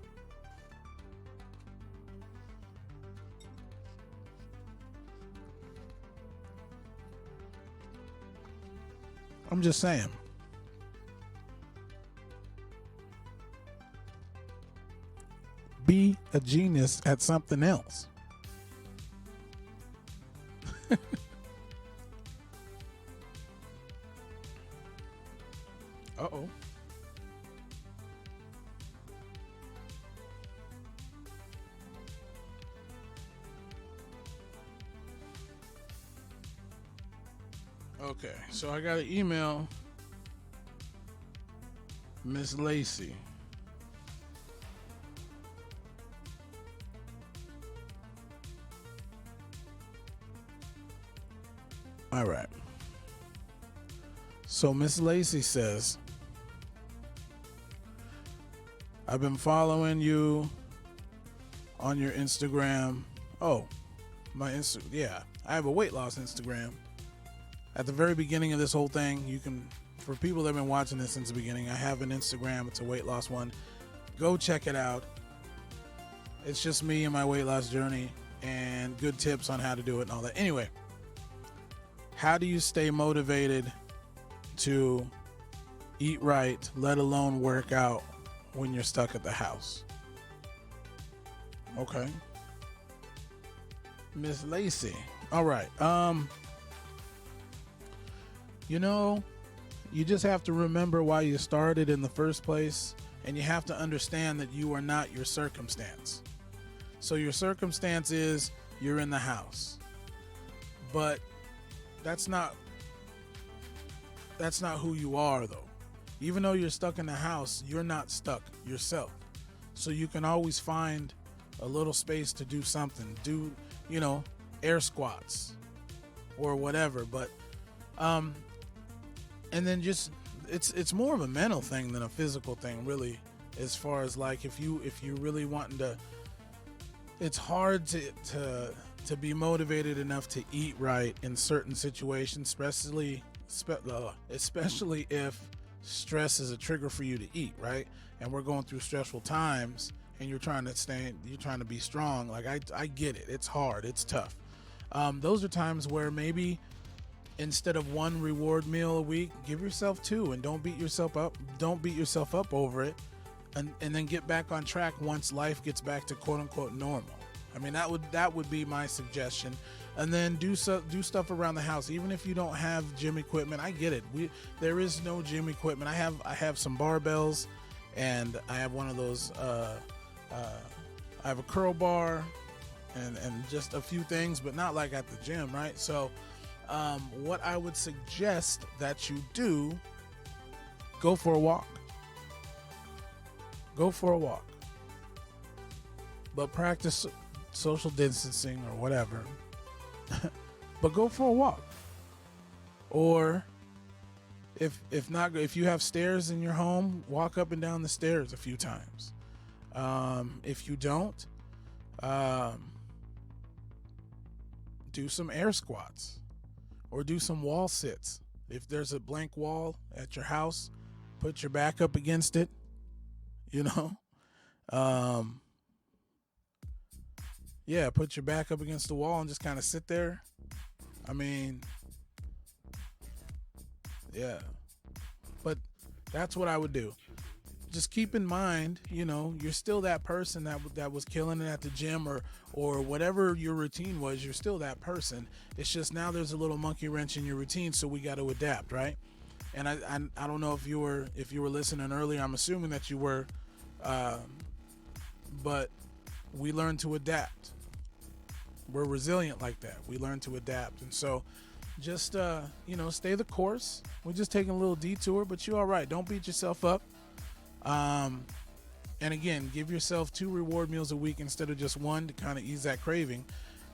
I'm just saying. Be a genius at something else. Uh-oh. Okay, so I got an email. Miss Lacey. All right. So Miss Lacey says, I've been following you on your Instagram. Oh, yeah. I have a weight loss Instagram. At the very beginning of this whole thing, you can, for people that have been watching this since the beginning, I have an Instagram. It's a weight loss one. Go check it out. It's just me and my weight loss journey and good tips on how to do it and all that. Anyway, how do you stay motivated to eat right, let alone work out when you're stuck at the house? Okay. Miss Lacey. All right. You just have to remember why you started in the first place, and you have to understand that you are not your circumstance. So your circumstance is you're in the house. But that's not who you are, though. Even though you're stuck in the house, you're not stuck yourself. So you can always find a little space to do something. Do, air squats or whatever. But and then just it's more of a mental thing than a physical thing, really, as far as like if you really wanting to, it's hard to be motivated enough to eat right in certain situations, especially if stress is a trigger for you to eat right. And we're going through stressful times, and you're trying to be strong. Like I get it. It's hard. It's tough. Those are times where maybe instead of one reward meal a week, give yourself two, and don't beat yourself up. Don't beat yourself up over it, and then get back on track once life gets back to quote unquote normal. I mean, that would be my suggestion. And then do stuff around the house, even if you don't have gym equipment. I get it. There is no gym equipment. I have some barbells, and I have one of those. I have a curl bar, and just a few things, but not like at the gym, right? So, what I would suggest that you do: go for a walk. Go for a walk, but practice social distancing or whatever. But go for a walk. Or if you have stairs in your home, walk up and down the stairs a few times. If you don't, do some air squats or do some wall sits. If there's a blank wall at your house, put your back up against it, put your back up against the wall and just kind of sit there. I mean, yeah. But that's what I would do. Just keep in mind, you're still that person that was killing it at the gym or whatever your routine was. You're still that person. It's just now there's a little monkey wrench in your routine, so we got to adapt, right? And I don't know if you were listening earlier. I'm assuming that you were, but we learn to adapt. We're resilient like that. We learn to adapt. And so just, stay the course. We're just taking a little detour, but you're all right. Don't beat yourself up. And again, give yourself 2 reward meals a week instead of just one to kind of ease that craving.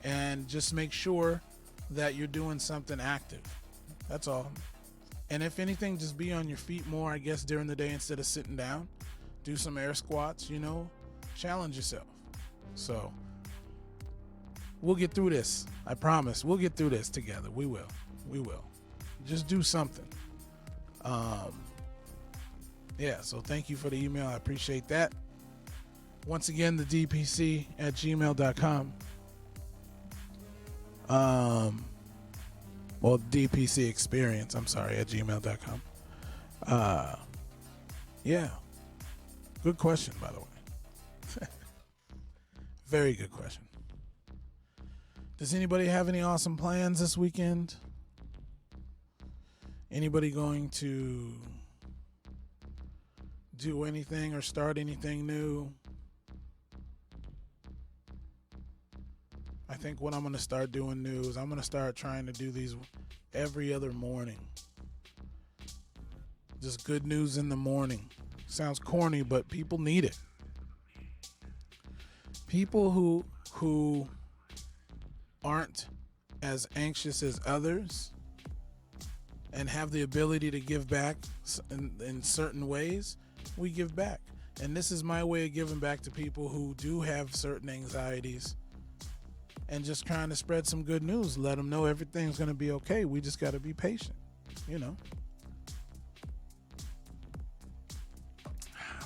And just make sure that you're doing something active. That's all. And if anything, just be on your feet more, I guess, during the day instead of sitting down. Do some air squats, challenge yourself. So we'll get through this. I promise. We'll get through this together. We will. Just do something. So thank you for the email. I appreciate that. Once again, the dpc@gmail.com. DPC experience, @gmail.com. Good question, by the way. Very good question. Does anybody have any awesome plans this weekend? Anybody going to do anything or start anything new? I think what I'm going to start doing new is I'm going to start trying to do these every other morning. Just good news in the morning. Sounds corny, but people need it. People who aren't as anxious as others and have the ability to give back in certain ways, we give back. And this is my way of giving back to people who do have certain anxieties and just trying to spread some good news. Let them know everything's going to be okay. We just got to be patient,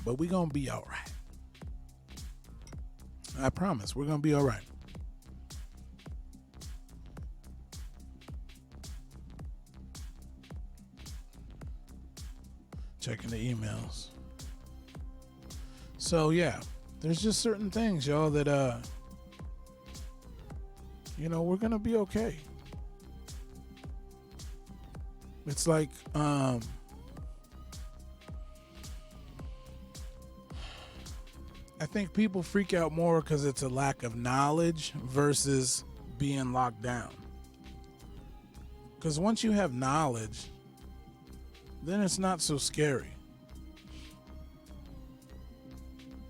But we're going to be all right. I promise we're going to be all right. Checking the emails. So there's just certain things, y'all, that we're gonna be okay. It's like I think people freak out more because it's a lack of knowledge versus being locked down. Because once you have knowledge, then it's not so scary.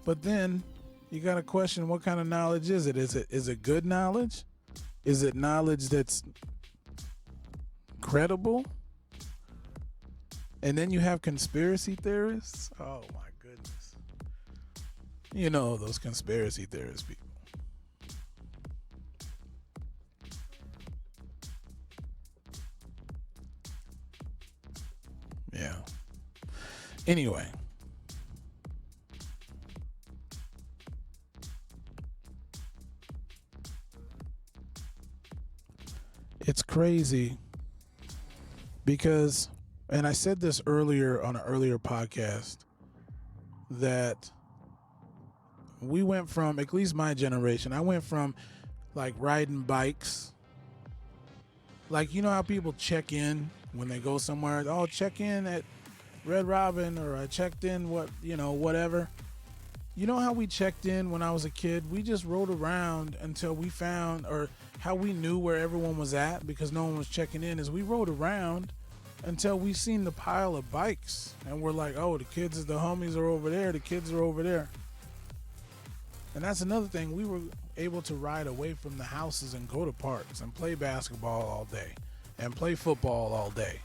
But then you got to question, what kind of knowledge is it? Is it good knowledge? Is it knowledge that's credible? And then you have conspiracy theorists. Oh my goodness. Those conspiracy theorist people. Yeah. Anyway. It's crazy because, and I said this earlier on an earlier podcast, that we went from, at least my generation, I went from like riding bikes. Like, you know how people check in when they go somewhere? Oh, check in at Red Robin, or I checked in whatever. You know how we checked in when I was a kid? We just rode around until we found, or how we knew where everyone was at because no one was checking in, is we rode around until we seen the pile of bikes. And we're like, oh, the homies are over there. The kids are over there. And that's another thing. We were able to ride away from the houses and go to parks and play basketball all day and play football all day.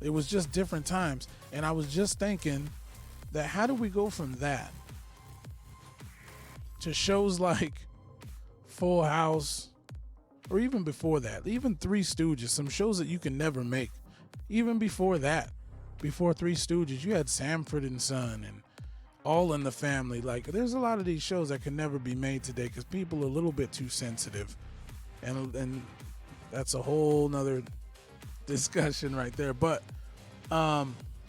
It was just different times. And I was just thinking that how do we go from that to shows like Full House, or even before that, even Three Stooges, some shows that you can never make. Even before that, before Three Stooges, you had Sanford and Son and All in the Family. Like, there's a lot of these shows that can never be made today because people are a little bit too sensitive, and that's a whole nother discussion right there. But I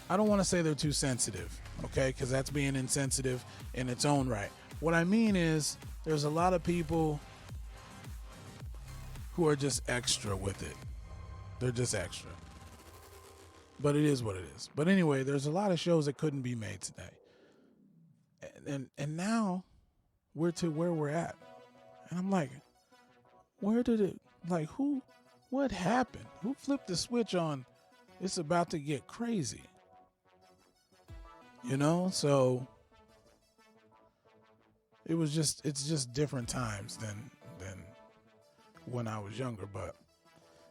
don't want to say they're too sensitive, okay, because that's being insensitive in its own right. What I mean is there's a lot of people who are just extra with it. They're just extra. But it is what it is. But anyway, there's a lot of shows that couldn't be made today. And now we're to where we're at. And I'm like, where did it, like, what happened? Who flipped the switch on? It's about to get crazy. You know? So it's just different times than when I was younger. But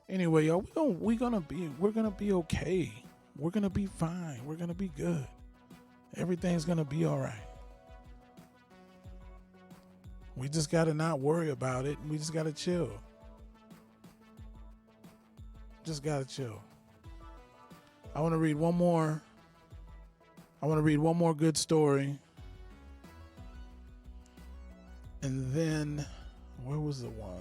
anyway, y'all, we're gonna be okay. We're gonna be fine. We're gonna be good. Everything's gonna be all right. We just gotta not worry about it. We just gotta chill. Just gotta chill. I want to read one more good story. And then, where was the one?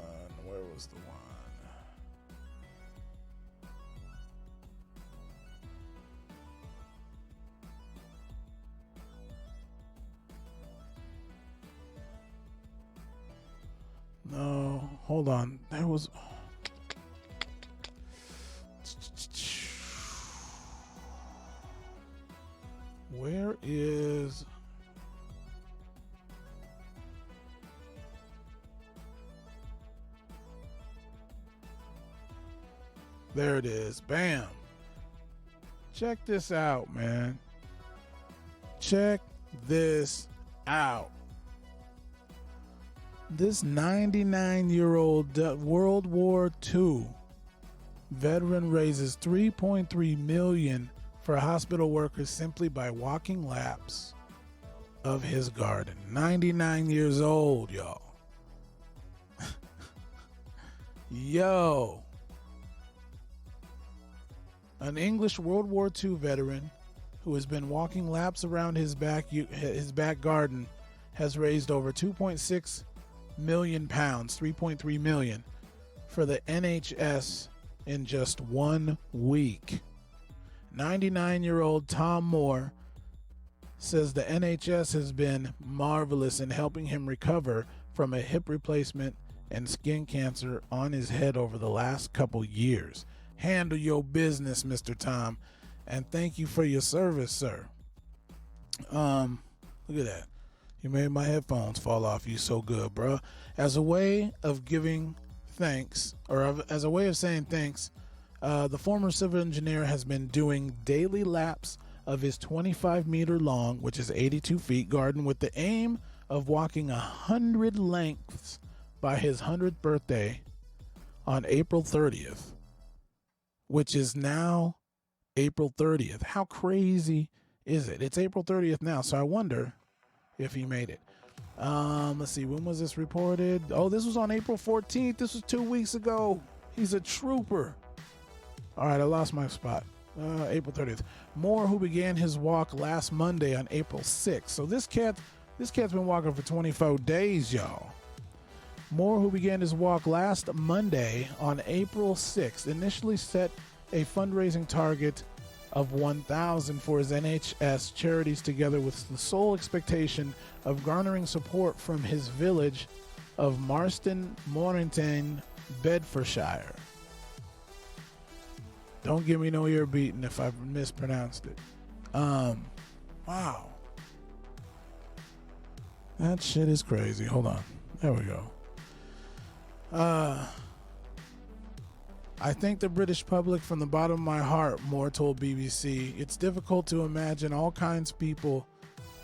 No, hold on. There was... Where is... There it is. Bam. Check this out, man. Check this out. This 99-year-old World War II veteran raises $3.3 million for hospital workers simply by walking laps of his garden. 99 years old, y'all. Yo. An English World War II veteran who has been walking laps around his back garden has raised over 2.6 million pounds, 3.3 million, for the NHS in just 1 week. 99-year-old Tom Moore says the NHS has been marvelous in helping him recover from a hip replacement and skin cancer on his head over the last couple years. Handle your business, Mr. Tom, and thank you for your service, sir. Look at that. You made my headphones fall off. You so good, bro. As a way of giving thanks, or as a way of saying thanks, the former civil engineer has been doing daily laps of his 25-meter long, which is 82 feet, garden with the aim of walking 100 lengths by his 100th birthday on April 30th, which is now April 30th. How crazy is it? It's April 30th now, so I wonder if he made it. Let's see, when was this reported? Oh, this was on April 14th. This was 2 weeks ago. He's a trooper. All right, I lost my spot. April 30th. Moore, who began his walk last Monday on April 6th. So this cat's been walking for 24 days, y'all. Moore, who began his walk last Monday on April 6th, initially set a fundraising target of 1,000 for his NHS charities, together with the sole expectation of garnering support from his village of Marston Mornington, Bedfordshire. Don't give me no ear beating if I mispronounced it. Wow. That shit is crazy. Hold on. There we go. I thank the British public from the bottom of my heart, Moore told BBC. It's difficult to imagine all kinds of people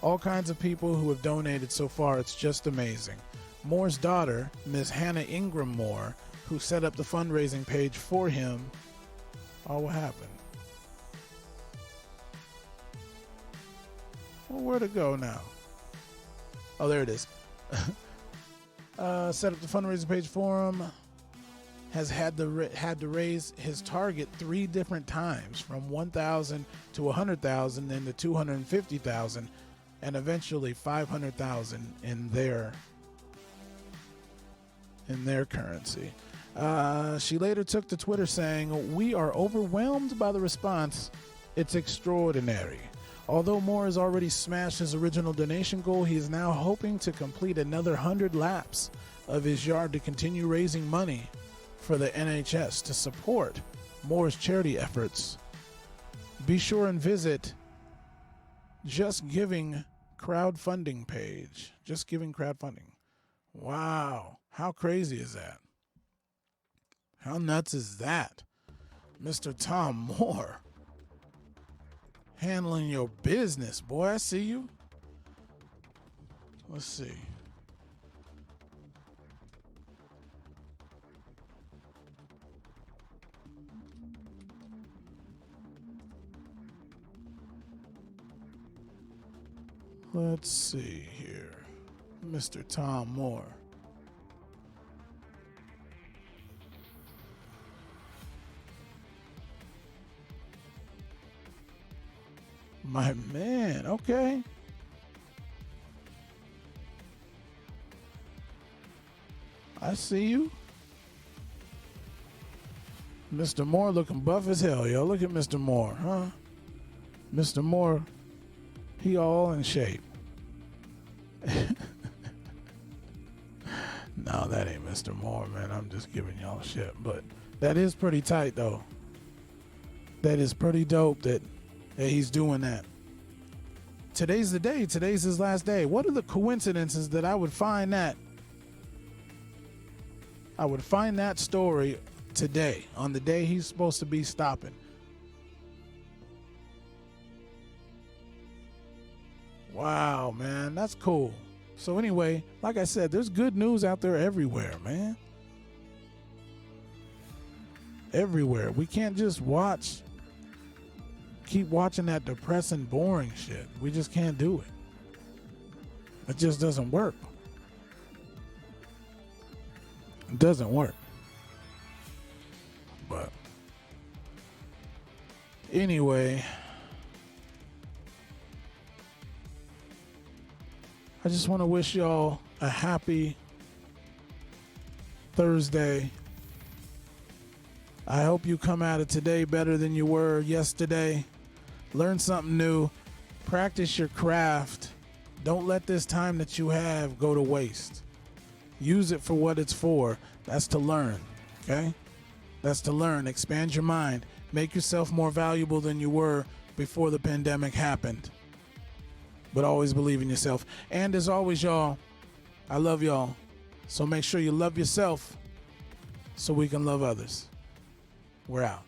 who have donated so far. It's just amazing. Moore's daughter, Miss Hannah Ingram Moore, who set up the fundraising page for him. Oh, what happened? Well, where'd it go now? Oh, there it is. Set up the fundraising page for him. Has had to raise his target 3 different times, from 1,000 to 100,000, then to 250,000, and eventually 500,000 in their currency. She later took to Twitter saying, "We are overwhelmed by the response. It's extraordinary." Although Moore has already smashed his original donation goal, he is now hoping to complete another 100 laps of his yard to continue raising money for the NHS to support Moore's charity efforts. Be sure and visit Just Giving crowdfunding page. Just Giving crowdfunding. Wow. How crazy is that? How nuts is that? Mr. Tom Moore. Handling your business, boy. I see you. Let's see. Let's see here. Mr. Tom Moore. My man, okay. I see you. Mr. Moore looking buff as hell, yo. Look at Mr. Moore, huh? Mr. Moore, he all in shape. No, that ain't Mr. Moore, man. I'm just giving y'all shit. But that is pretty tight, though. That is pretty dope that he's doing that. Today's the day. Today's his last day. What are the coincidences that I would find that story today, on the day he's supposed to be stopping? Wow, man, that's cool. So anyway, like I said, there's good news out there everywhere, man. Everywhere. We can't just keep watching that depressing, boring shit. We just can't do it. It just doesn't work. It doesn't work. But anyway, I just want to wish y'all a happy Thursday. I hope you come out of today better than you were yesterday. Learn something new. Practice your craft. Don't let this time that you have go to waste. Use it for what it's for. That's to learn, okay? That's to learn. Expand your mind. Make yourself more valuable than you were before the pandemic happened. But always believe in yourself. And as always, y'all, I love y'all. So make sure you love yourself so we can love others. We're out.